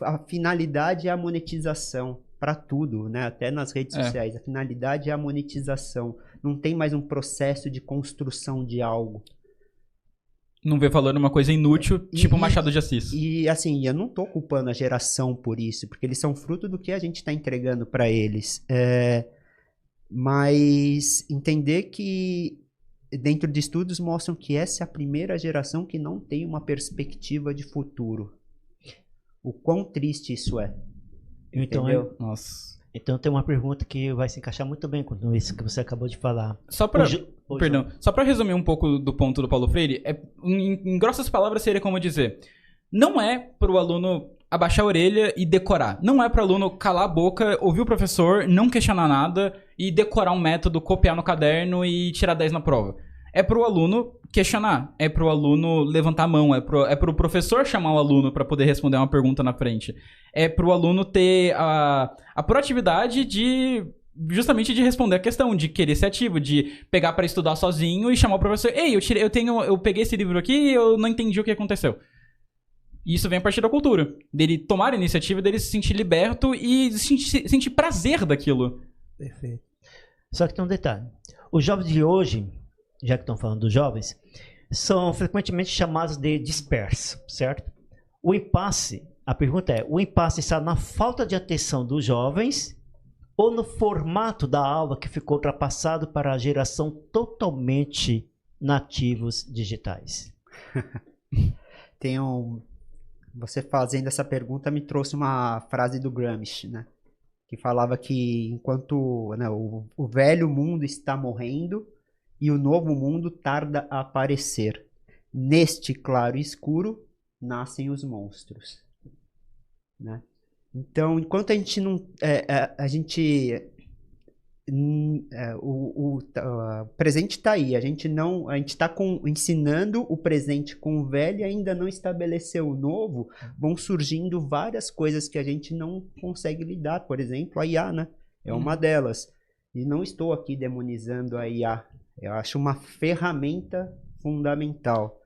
[SPEAKER 3] a finalidade é a monetização para tudo, né? Até nas redes sociais. A finalidade é a monetização. Não tem mais um processo de construção de algo.
[SPEAKER 4] Não vê valor numa coisa inútil, tipo Machado de Assis.
[SPEAKER 3] E assim, eu não tô culpando a geração por isso, porque eles são fruto do que a gente está entregando para eles. Mas entender que dentro de estudos mostram que essa é a primeira geração que não tem uma perspectiva de futuro. O quão triste isso é. Entendeu?
[SPEAKER 2] Nossa. Então tem uma pergunta que vai se encaixar muito bem com isso que você acabou de falar.
[SPEAKER 4] Só para resumir um pouco do ponto do Paulo Freire, em grossas palavras seria como dizer: não é para o aluno abaixar a orelha e decorar. Não é para o aluno calar a boca, ouvir o professor, não questionar nada e decorar um método, copiar no caderno e tirar 10 na prova. É para o aluno questionar, é para o aluno levantar a mão, é para o professor chamar o aluno para poder responder uma pergunta na frente. É para o aluno ter a proatividade justamente de responder a questão, de querer ser ativo, de pegar para estudar sozinho e chamar o professor: ei, eu peguei esse livro aqui e eu não entendi o que aconteceu. E isso vem a partir da cultura, dele tomar a iniciativa, dele se sentir liberto e sentir prazer daquilo.
[SPEAKER 2] Perfeito. Só que tem um detalhe: os jovens de hoje, já que estão falando dos jovens, são frequentemente chamados de dispersos, certo? A pergunta é: o impasse está na falta de atenção dos jovens ou no formato da aula que ficou ultrapassado para a geração totalmente nativos digitais?
[SPEAKER 3] Você fazendo essa pergunta me trouxe uma frase do Gramsci, né? Que falava que enquanto, né, o velho mundo está morrendo e o novo mundo tarda a aparecer, neste claro e escuro nascem os monstros, né? Então, enquanto a gente não... o presente está aí, a gente está ensinando o presente com o velho e ainda não estabeleceu o novo. Vão surgindo várias coisas que a gente não consegue lidar. Por exemplo, a IA, né? É uma delas. E não estou aqui demonizando a IA. Eu acho uma ferramenta fundamental.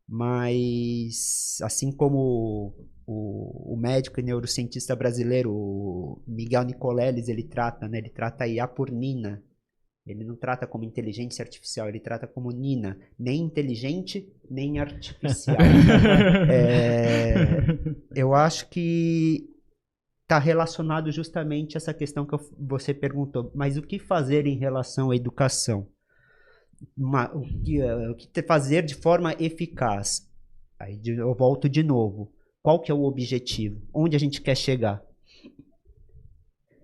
[SPEAKER 3] Mas, assim como o médico e neurocientista brasileiro, o Miguel Nicoleles, ele trata a IA por Nina, Ele não trata como inteligência artificial, ele trata como Nina, nem inteligente, nem artificial. Eu acho que está relacionado justamente a essa questão que você perguntou, mas o que fazer em relação à educação? O que fazer de forma eficaz? Aí eu volto de novo. Qual que é o objetivo? Onde a gente quer chegar?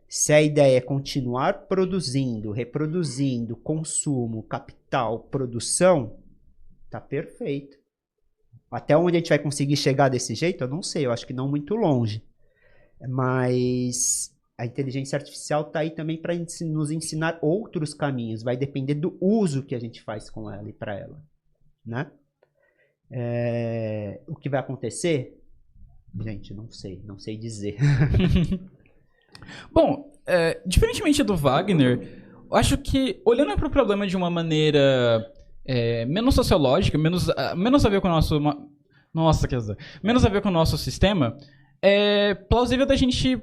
[SPEAKER 3] Se a ideia é continuar produzindo, reproduzindo, consumo, capital, produção, tá perfeito. Até onde a gente vai conseguir chegar desse jeito, eu não sei, eu acho que não muito longe. Mas a inteligência artificial está aí também para nos ensinar outros caminhos. Vai depender do uso que a gente faz com ela e para ela, né? O que vai acontecer? Gente, não sei dizer.
[SPEAKER 4] Bom, diferentemente do Wagner, eu acho que, olhando para o problema de uma maneira menos sociológica, menos a ver com o nosso... menos a ver com o nosso sistema, é plausível da gente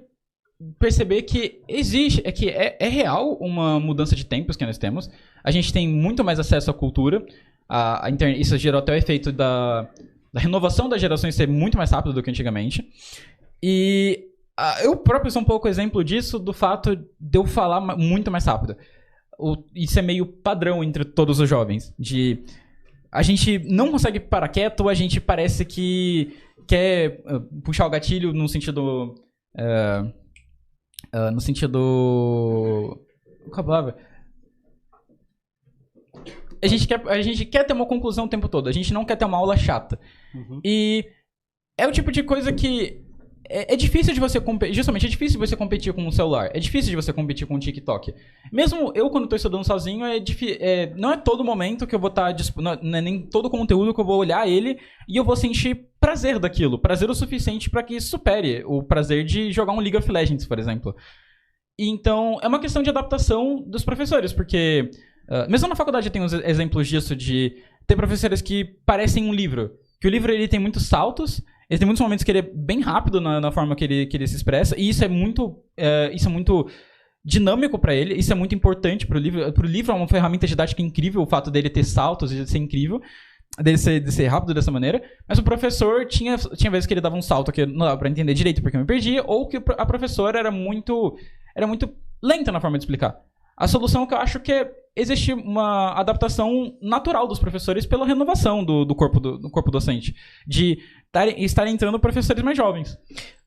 [SPEAKER 4] perceber que existe, é real uma mudança de tempos que nós temos. A gente tem muito mais acesso à cultura. A internet, isso gerou até o efeito da renovação das gerações ser muito mais rápido do que antigamente. E eu próprio sou um pouco exemplo disso, do fato de eu falar muito mais rápido. Isso é meio padrão entre todos os jovens. A gente não consegue parar quieto, a gente parece que quer puxar o gatilho no sentido... Qual a palavra? A gente quer ter uma conclusão o tempo todo. A gente não quer ter uma aula chata.
[SPEAKER 3] Uhum.
[SPEAKER 4] E é o tipo de coisa que... É difícil de você competir. Justamente, é difícil de você competir com um celular. É difícil de você competir com um TikTok. Mesmo eu, quando estou estudando sozinho, não é todo momento que eu vou estar... Não é nem todo conteúdo que eu vou olhar ele e eu vou sentir prazer daquilo. Prazer o suficiente para que isso supere o prazer de jogar um League of Legends, por exemplo. E então, é uma questão de adaptação dos professores, porque... mesmo na faculdade tem uns exemplos disso, de ter professores que parecem um livro. Que o livro ele tem muitos saltos, ele tem muitos momentos que ele é bem rápido na forma que ele se expressa, e isso é muito dinâmico para ele, isso é muito importante para o livro. Para o livro é uma ferramenta didática incrível, o fato dele ter saltos e de ser incrível, de ser rápido dessa maneira, mas o professor tinha vezes que ele dava um salto que não dava para entender direito porque eu me perdia, ou que a professora era muito lenta na forma de explicar. A solução que eu acho que existe uma adaptação natural dos professores pela renovação do corpo docente. De estar entrando professores mais jovens.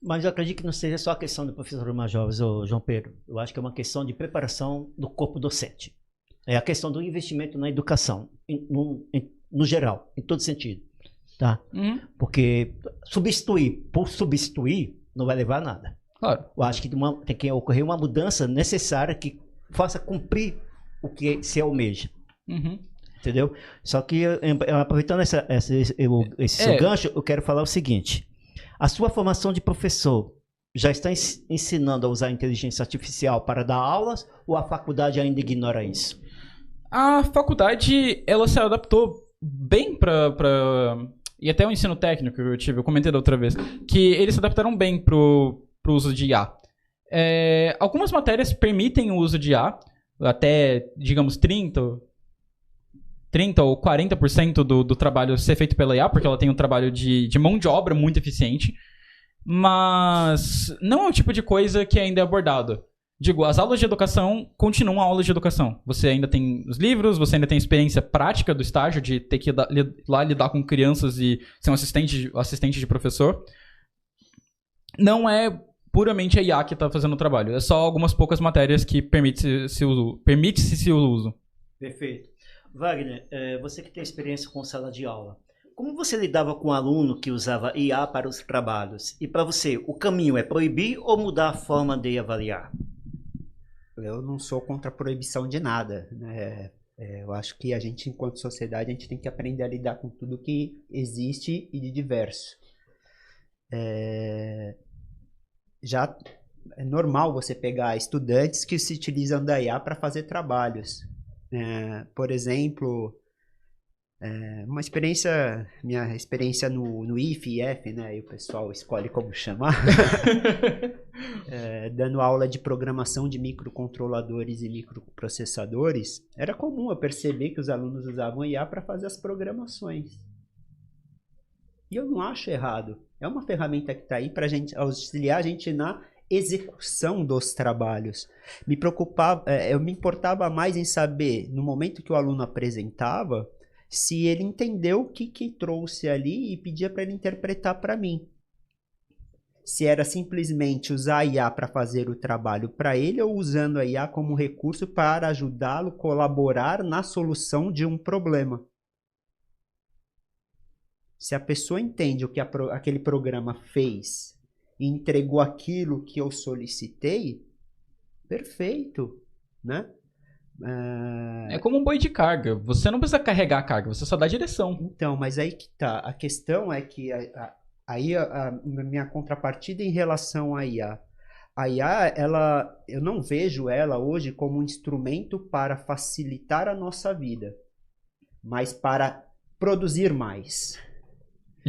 [SPEAKER 2] Mas eu acredito que não seja só a questão de professores mais jovens, João Pedro. Eu acho que é uma questão de preparação do corpo docente. É a questão do investimento na educação, no geral, em todo sentido. Tá?
[SPEAKER 4] Uhum.
[SPEAKER 2] Porque substituir por substituir não vai levar a nada.
[SPEAKER 4] Claro.
[SPEAKER 2] Eu acho que tem que ocorrer uma mudança necessária que faça cumprir o que se almeja.
[SPEAKER 4] Uhum.
[SPEAKER 2] Entendeu? Só que, aproveitando esse seu gancho, eu quero falar o seguinte. A sua formação de professor já está ensinando a usar a inteligência artificial para dar aulas ou a faculdade ainda ignora isso?
[SPEAKER 4] A faculdade, ela se adaptou bem e até o ensino técnico que eu comentei da outra vez, que eles se adaptaram bem pro uso de IA. Algumas matérias permitem o uso de IA, até, digamos, 30 ou 40% do trabalho ser feito pela IA, porque ela tem um trabalho de mão de obra muito eficiente, mas não é o tipo de coisa que ainda é abordado. Digo, as aulas de educação continuam aulas de educação. Você ainda tem os livros, você ainda tem a experiência prática do estágio de ter que ir lá lidar com crianças e ser um assistente de professor. Não é puramente a IA que está fazendo o trabalho. É só algumas poucas matérias que permite-se o uso.
[SPEAKER 2] Perfeito. Wagner, você que tem experiência com sala de aula, como você lidava com um aluno que usava IA para os trabalhos? E para você, o caminho é proibir ou mudar a forma de avaliar?
[SPEAKER 3] Eu não sou contra a proibição de nada, né? Eu acho que a gente, enquanto sociedade, a gente tem que aprender a lidar com tudo que existe e de diverso. Já é normal você pegar estudantes que se utilizam da IA para fazer trabalhos. Por exemplo, Uma experiência, minha experiência no IF e IF, né? E o pessoal escolhe como chamar. Dando aula de programação de microcontroladores e microprocessadores, era comum eu perceber que os alunos usavam IA para fazer as programações. E eu não acho errado. É uma ferramenta que está aí para auxiliar a gente na execução dos trabalhos. Eu me importava mais em saber, no momento que o aluno apresentava, se ele entendeu o que trouxe ali e pedia para ele interpretar para mim. Se era simplesmente usar a IA para fazer o trabalho para ele ou usando a IA como recurso para ajudá-lo a colaborar na solução de um problema. Se a pessoa entende o que aquele programa fez e entregou aquilo que eu solicitei, perfeito, né?
[SPEAKER 4] É como um boi de carga. Você não precisa carregar a carga, você só dá direção.
[SPEAKER 3] Então, mas aí que tá. A questão é que aí a minha contrapartida em relação à IA. A IA, eu não vejo ela hoje como um instrumento para facilitar a nossa vida, mas para produzir mais.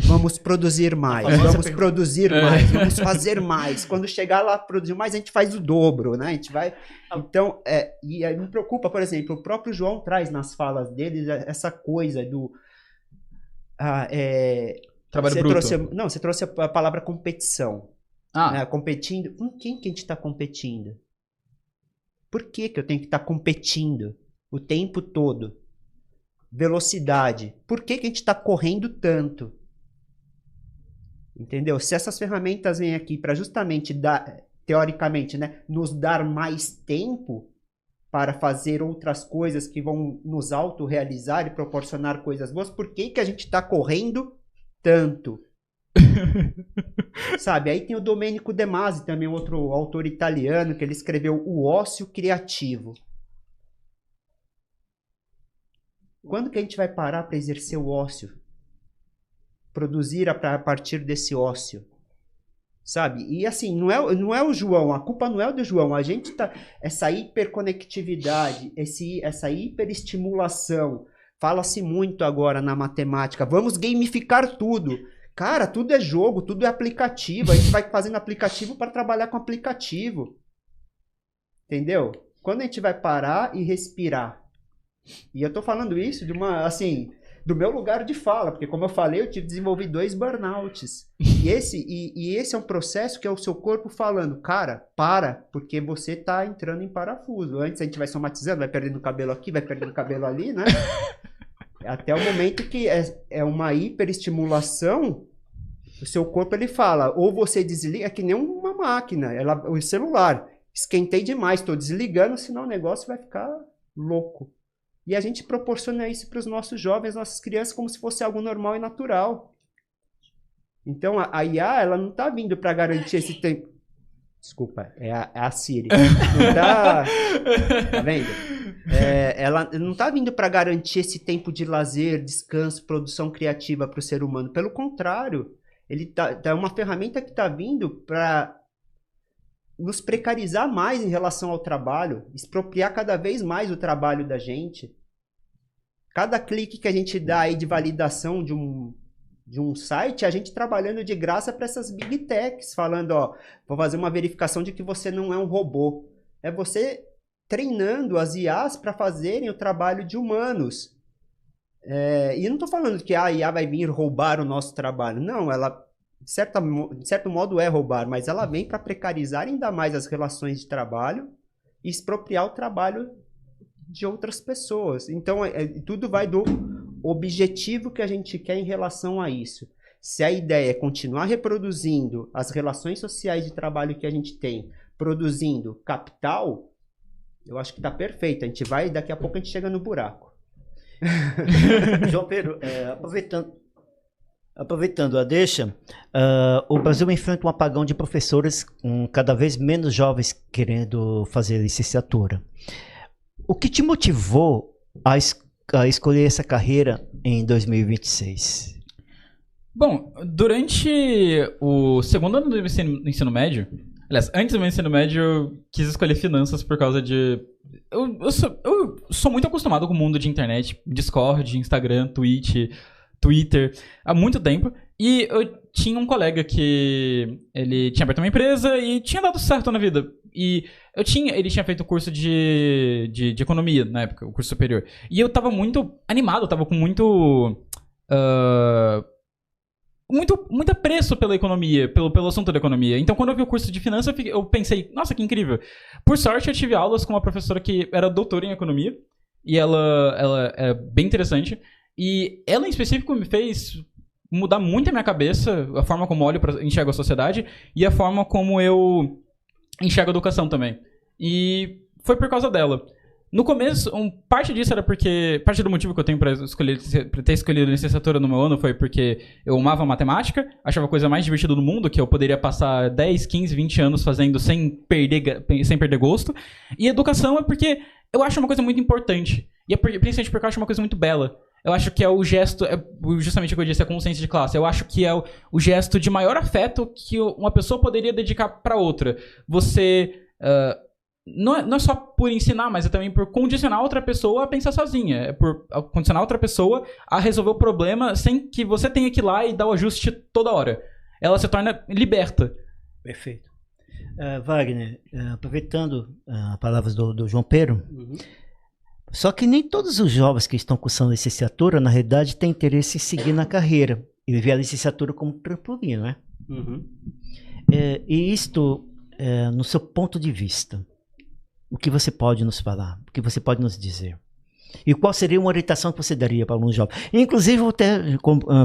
[SPEAKER 3] Vamos produzir mais, vamos produzir mais, vamos fazer mais. Quando chegar lá produzir mais, a gente faz o dobro, né? A gente vai. Então, e aí me preocupa, por exemplo, o próprio João traz nas falas dele essa coisa do.
[SPEAKER 4] Trabalho bruto.
[SPEAKER 3] Você trouxe a palavra competição. Né? Competindo. Com quem que a gente está competindo? Por que eu tenho que estar competindo o tempo todo? Velocidade. Por que a gente está correndo tanto? Entendeu? Se essas ferramentas vêm aqui para justamente teoricamente, né, nos dar mais tempo para fazer outras coisas que vão nos autorrealizar e proporcionar coisas boas, por que a gente está correndo tanto? Sabe? Aí tem o Domenico De Masi, também outro autor italiano, que ele escreveu O Ócio Criativo. Quando que a gente vai parar para exercer o ócio? Produzir a partir desse ócio, sabe? E assim, não é o João, a culpa não é do João, a gente tá, essa hiperconectividade, essa hiperestimulação, fala-se muito agora na matemática, vamos gamificar tudo. Cara, tudo é jogo, tudo é aplicativo, a gente vai fazendo aplicativo para trabalhar com aplicativo, entendeu? Quando a gente vai parar e respirar, e eu tô falando isso do meu lugar de fala, porque como eu falei, eu desenvolvi 2 burnouts. E esse é um processo que é o seu corpo falando, cara, para, porque você tá entrando em parafuso. Antes a gente vai somatizando, vai perdendo cabelo aqui, vai perdendo cabelo ali, né? Até o momento que é uma hiperestimulação, o seu corpo ele fala, ou você desliga, é que nem uma máquina, o celular, esquentei demais, estou desligando, senão o negócio vai ficar louco. E a gente proporciona isso para os nossos jovens, nossas crianças, como se fosse algo normal e natural. Então, a IA, ela não está vindo para garantir esse tempo. Desculpa, é a Siri. Não tá vendo? Ela não está vindo para garantir esse tempo de lazer, descanso, produção criativa para o ser humano. Pelo contrário, ele é uma ferramenta que está vindo para nos precarizar mais em relação ao trabalho, expropriar cada vez mais o trabalho da gente. Cada clique que a gente dá aí de validação de um site, a gente trabalhando de graça para essas big techs, falando, ó, vou fazer uma verificação de que você não é um robô. É você treinando as IAs para fazerem o trabalho de humanos. E eu não estou falando que a IA vai vir roubar o nosso trabalho. Não, ela de certo modo é roubar, mas ela vem para precarizar ainda mais as relações de trabalho e expropriar o trabalho de outras pessoas. Então, tudo vai do objetivo que a gente quer em relação a isso. Se a ideia é continuar reproduzindo as relações sociais de trabalho que a gente tem, produzindo capital, eu acho que está perfeito. Daqui a pouco a gente chega no buraco.
[SPEAKER 2] João Pedro, aproveitando a deixa, o Brasil enfrenta um apagão de professores, com cada vez menos jovens querendo fazer licenciatura. O que te motivou a escolher essa carreira em 2026?
[SPEAKER 4] Bom, durante o segundo ano do ensino médio, Aliás, antes do meu ensino médio, eu quis escolher finanças por causa de... Eu sou muito acostumado com o mundo de internet, Discord, Instagram, Twitch, Twitter, há muito tempo. E eu tinha um colega que ele tinha aberto uma empresa e tinha dado certo na vida. E ele tinha feito o curso de economia na época, o curso superior. E eu tava muito animado, eu tava com muito apreço pela economia, pelo assunto da economia. Então, quando eu vi o curso de finanças, eu pensei, nossa, que incrível. Por sorte, eu tive aulas com uma professora que era doutora em economia. E ela é bem interessante. E ela, em específico, me fez mudar muito a minha cabeça, a forma como eu enxergo a sociedade e a forma como eu enxergo a educação também. E foi por causa dela. No começo, parte disso era porque... Parte do motivo que eu tenho pra ter escolhido licenciatura no meu ano foi porque eu amava matemática, achava a coisa mais divertida do mundo, que eu poderia passar 10, 15, 20 anos fazendo sem perder gosto. E educação é porque eu acho uma coisa muito importante. E principalmente porque eu acho uma coisa muito bela. Eu acho que é o gesto... justamente o que eu disse, a consciência de classe. Eu acho que é o gesto de maior afeto que uma pessoa poderia dedicar pra outra. Você... Não é só por ensinar, mas é também por condicionar outra pessoa a pensar sozinha. É por condicionar outra pessoa a resolver o problema sem que você tenha que ir lá e dar o ajuste toda hora. Ela se torna liberta.
[SPEAKER 2] Perfeito. Wagner, aproveitando as palavras do João Pedro, só que nem todos os jovens que estão cursando licenciatura, na realidade, têm interesse em seguir na carreira e viver a licenciatura como trampolim, né? E isto, no seu ponto de vista, o que você pode nos falar? O que você pode nos dizer? E qual seria uma orientação que você daria para um jovem? Inclusive, vou até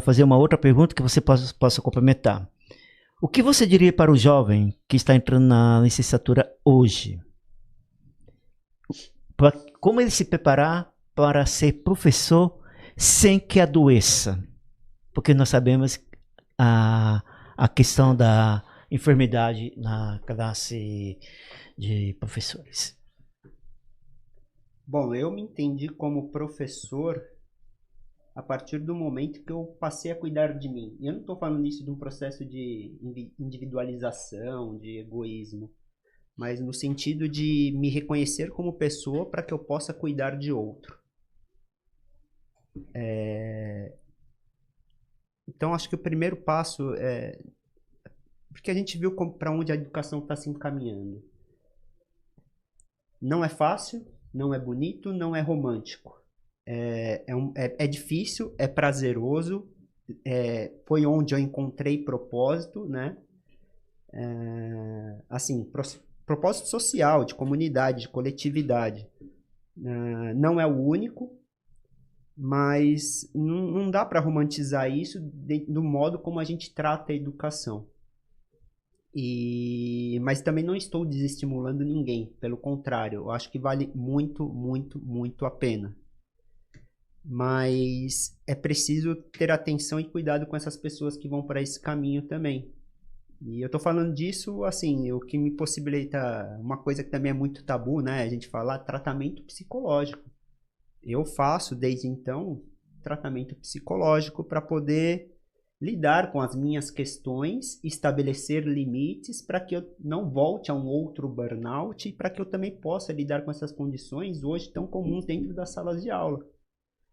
[SPEAKER 2] fazer uma outra pergunta que você possa complementar. O que você diria para o jovem que está entrando na licenciatura hoje? Como ele se preparar para ser professor sem que adoeça? Porque nós sabemos a questão da enfermidade na classe de professores.
[SPEAKER 3] Bom, eu me entendi como professor a partir do momento que eu passei a cuidar de mim. E eu não estou falando isso de um processo de individualização, de egoísmo, mas no sentido de me reconhecer como pessoa para que eu possa cuidar de outro. Então, acho que o primeiro passo é... Porque a gente viu para onde a educação está se encaminhando. Não é fácil, não é bonito, não é romântico. É difícil, é prazeroso, foi onde eu encontrei propósito, né? Assim, propósito social, de comunidade, de coletividade. Não é o único, mas não dá para romantizar isso do modo como a gente trata a educação. Mas também não estou desestimulando ninguém, pelo contrário, eu acho que vale muito, muito, muito a pena. Mas é preciso ter atenção e cuidado com essas pessoas que vão para esse caminho também. E eu estou falando disso, assim, o que me possibilita uma coisa que também é muito tabu, né? A gente fala tratamento psicológico. Eu faço, desde então, tratamento psicológico para poder lidar com as minhas questões, estabelecer limites para que eu não volte a um outro burnout e para que eu também possa lidar com essas condições hoje tão comuns dentro das salas de aula.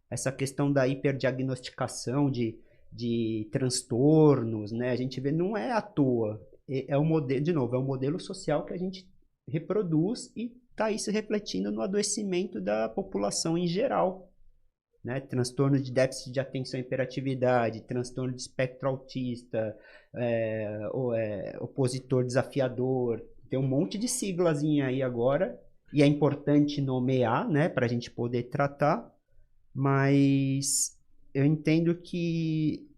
[SPEAKER 3] Essa questão da hiperdiagnosticação de transtornos, né? A gente vê, não é à toa. É um modelo, de novo, é um modelo social que a gente reproduz e está aí se refletindo no adoecimento da população em geral. Né? Transtorno de déficit de atenção e hiperatividade, transtorno de espectro autista, opositor desafiador. Tem um monte de siglazinha aí agora e é importante nomear, né, para a gente poder tratar. Mas eu entendo que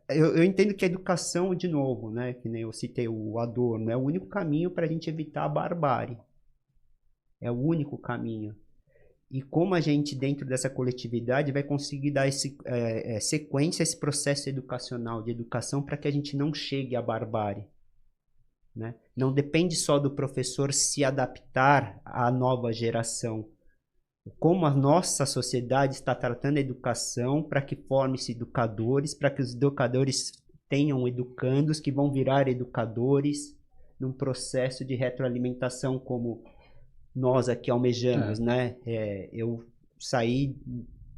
[SPEAKER 3] eu entendo que a educação, de novo, né, que nem eu citei o Adorno, é o único caminho para a gente evitar a barbárie. É o único caminho. E como a gente, dentro dessa coletividade, vai conseguir dar sequência a esse processo educacional, de educação, para que a gente não chegue à barbárie. Né? Não depende só do professor se adaptar à nova geração. Como a nossa sociedade está tratando a educação para que forme-se educadores, para que os educadores tenham educandos que vão virar educadores, num processo de retroalimentação como nós aqui almejamos, né? Eu saí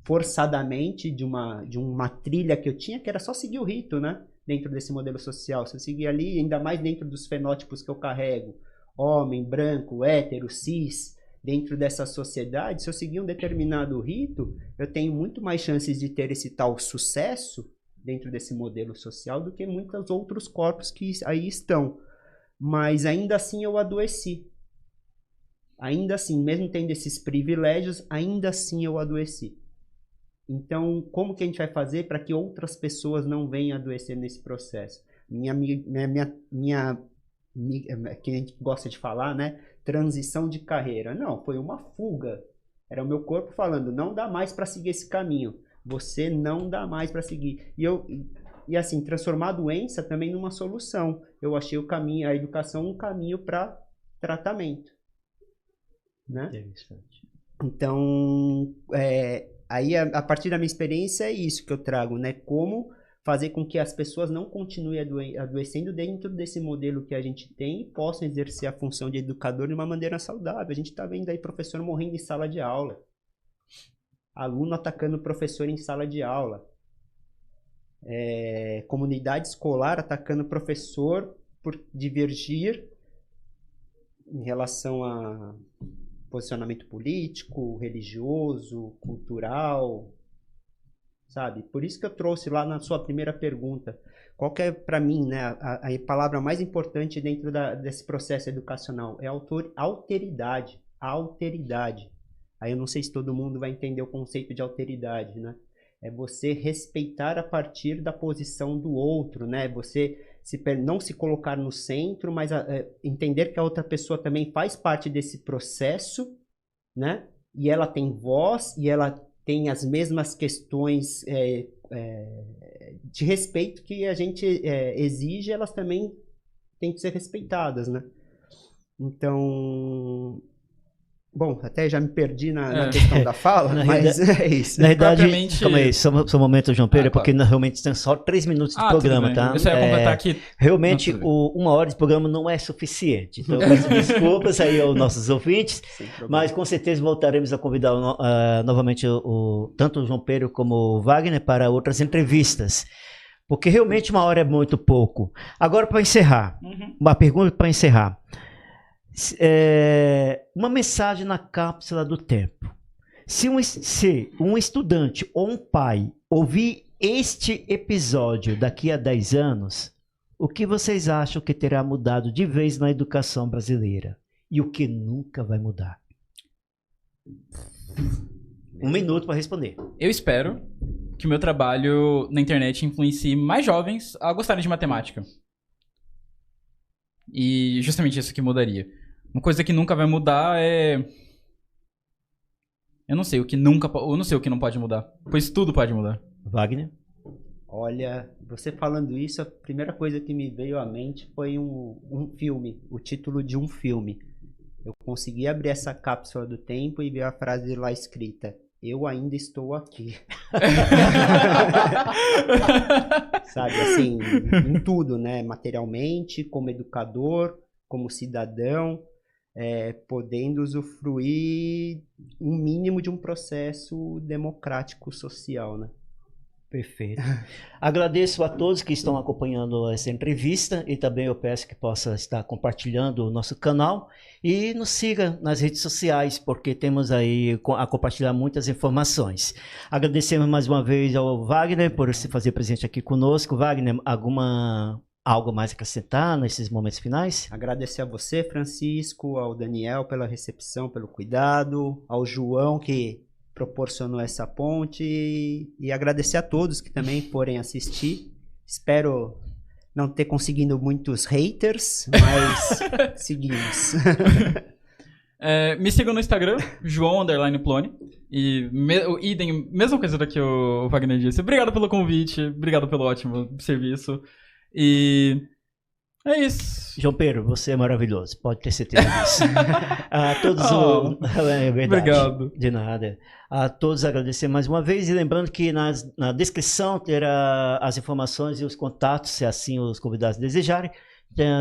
[SPEAKER 3] forçadamente de uma trilha que eu tinha, que era só seguir o rito, né? Dentro desse modelo social. Se eu seguir ali, ainda mais dentro dos fenótipos que eu carrego, homem, branco, hétero, cis, dentro dessa sociedade, se eu seguir um determinado rito, eu tenho muito mais chances de ter esse tal sucesso dentro desse modelo social do que muitos outros corpos que aí estão. Mas ainda assim eu adoeci. Ainda assim, mesmo tendo esses privilégios, ainda assim eu adoeci. Então, como que a gente vai fazer para que outras pessoas não venham adoecer nesse processo? Que a gente gosta de falar, né? Transição de carreira. Não, foi uma fuga. Era o meu corpo falando, não dá mais para seguir esse caminho. Você não dá mais para seguir. E assim, transformar a doença também numa solução. Eu achei o caminho, a educação, um caminho para tratamento. Né? Então, aí a partir da minha experiência é isso que eu trago, né? Como fazer com que as pessoas não continuem adoecendo dentro desse modelo que a gente tem e possam exercer a função de educador de uma maneira saudável. A gente está vendo aí professor morrendo em sala de aula, aluno atacando professor em sala de aula, comunidade escolar atacando professor por divergir em relação a posicionamento político, religioso, cultural, sabe? Por isso que eu trouxe lá na sua primeira pergunta, qual que é para mim, né, a palavra mais importante dentro desse processo educacional? É alteridade, alteridade. Aí eu não sei se todo mundo vai entender o conceito de alteridade, né? É você respeitar a partir da posição do outro, né? Você não se colocar no centro, mas entender que a outra pessoa também faz parte desse processo, né? E ela tem voz, e ela tem as mesmas questões de respeito que a gente exige, elas também têm que ser respeitadas, né? Então... Bom, até já me perdi na questão da fala, mas é isso.
[SPEAKER 2] Na verdade, calma aí, só um momento, João Pedro, porque realmente tem só 3 minutos de programa, tá?
[SPEAKER 4] Eu só ia completar aqui.
[SPEAKER 2] Realmente, 1 hora de programa não é suficiente. Então, peço desculpas aí aos nossos ouvintes, mas com certeza voltaremos a convidar novamente tanto o João Pedro como o Wagner para outras entrevistas. Porque realmente 1 hora é muito pouco. Agora, para encerrar, uma pergunta para encerrar. Uma mensagem na cápsula do tempo. Se um estudante ou um pai ouvir este episódio daqui a 10 anos, o que vocês acham que terá mudado de vez na educação brasileira? E o que nunca vai mudar? 1 minuto para responder.
[SPEAKER 4] Eu espero que o meu trabalho na internet influencie mais jovens a gostarem de matemática. E justamente isso que mudaria. Uma coisa que nunca vai mudar é... Eu não sei o que não pode mudar. Pois tudo pode mudar.
[SPEAKER 2] Wagner?
[SPEAKER 3] Olha, você falando isso, a primeira coisa que me veio à mente foi um filme. O título de um filme. Eu consegui abrir essa cápsula do tempo e ver a frase lá escrita. Eu ainda estou aqui. Sabe, assim, em tudo, né? Materialmente, como educador, como cidadão, podendo usufruir um mínimo de um processo democrático social, né?
[SPEAKER 2] Perfeito. Agradeço a todos que estão acompanhando essa entrevista e também eu peço que possa estar compartilhando o nosso canal e nos siga nas redes sociais, porque temos aí a compartilhar muitas informações. Agradecemos mais uma vez ao Wagner por se fazer presente aqui conosco. Wagner, algo mais a acrescentar nesses momentos finais?
[SPEAKER 3] Agradecer a você, Francisco, ao Daniel pela recepção, pelo cuidado, ao João que proporcionou essa ponte e agradecer a todos que também forem assistir. Espero não ter conseguido muitos haters, mas seguimos.
[SPEAKER 4] Me sigam no Instagram, João_Plone. E idem, mesma coisa do que o Wagner disse. Obrigado pelo convite, obrigado pelo ótimo serviço. E é isso.
[SPEAKER 2] João Pedro, você é maravilhoso, pode ter certeza disso. A todos é verdade.
[SPEAKER 4] Obrigado.
[SPEAKER 2] De nada. A todos agradecer mais uma vez e lembrando que na descrição terá as informações e os contatos, se assim os convidados desejarem,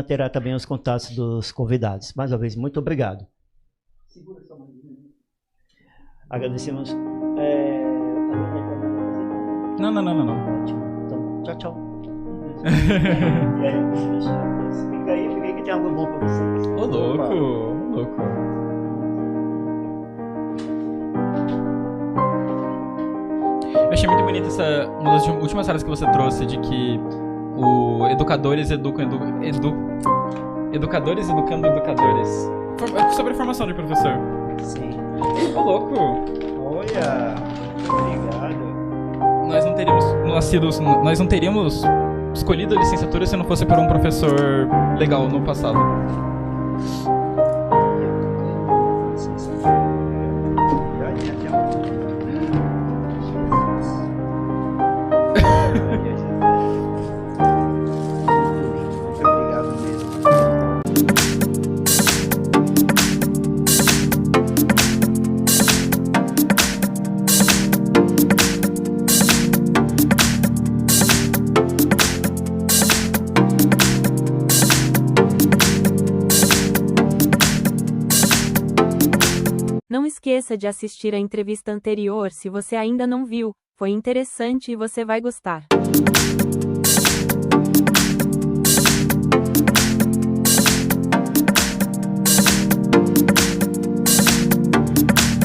[SPEAKER 2] terá também os contatos dos convidados. Mais uma vez, muito obrigado. Segura sua mão. Agradecemos.
[SPEAKER 4] Não.
[SPEAKER 2] Ótimo. Então, tchau. Fica aí que tem algo bom para vocês.
[SPEAKER 4] Ô, louco. Eu achei muito bonita uma das últimas frases que você trouxe, de que educadores educando educadores. Sobre a formação de professor.
[SPEAKER 3] Sim.
[SPEAKER 4] Ô, louco.
[SPEAKER 3] Olha, obrigado.
[SPEAKER 4] Nós não teríamos escolhido a licenciatura se não fosse por um professor legal no passado.
[SPEAKER 5] Não esqueça de assistir a entrevista anterior se você ainda não viu, foi interessante e você vai gostar.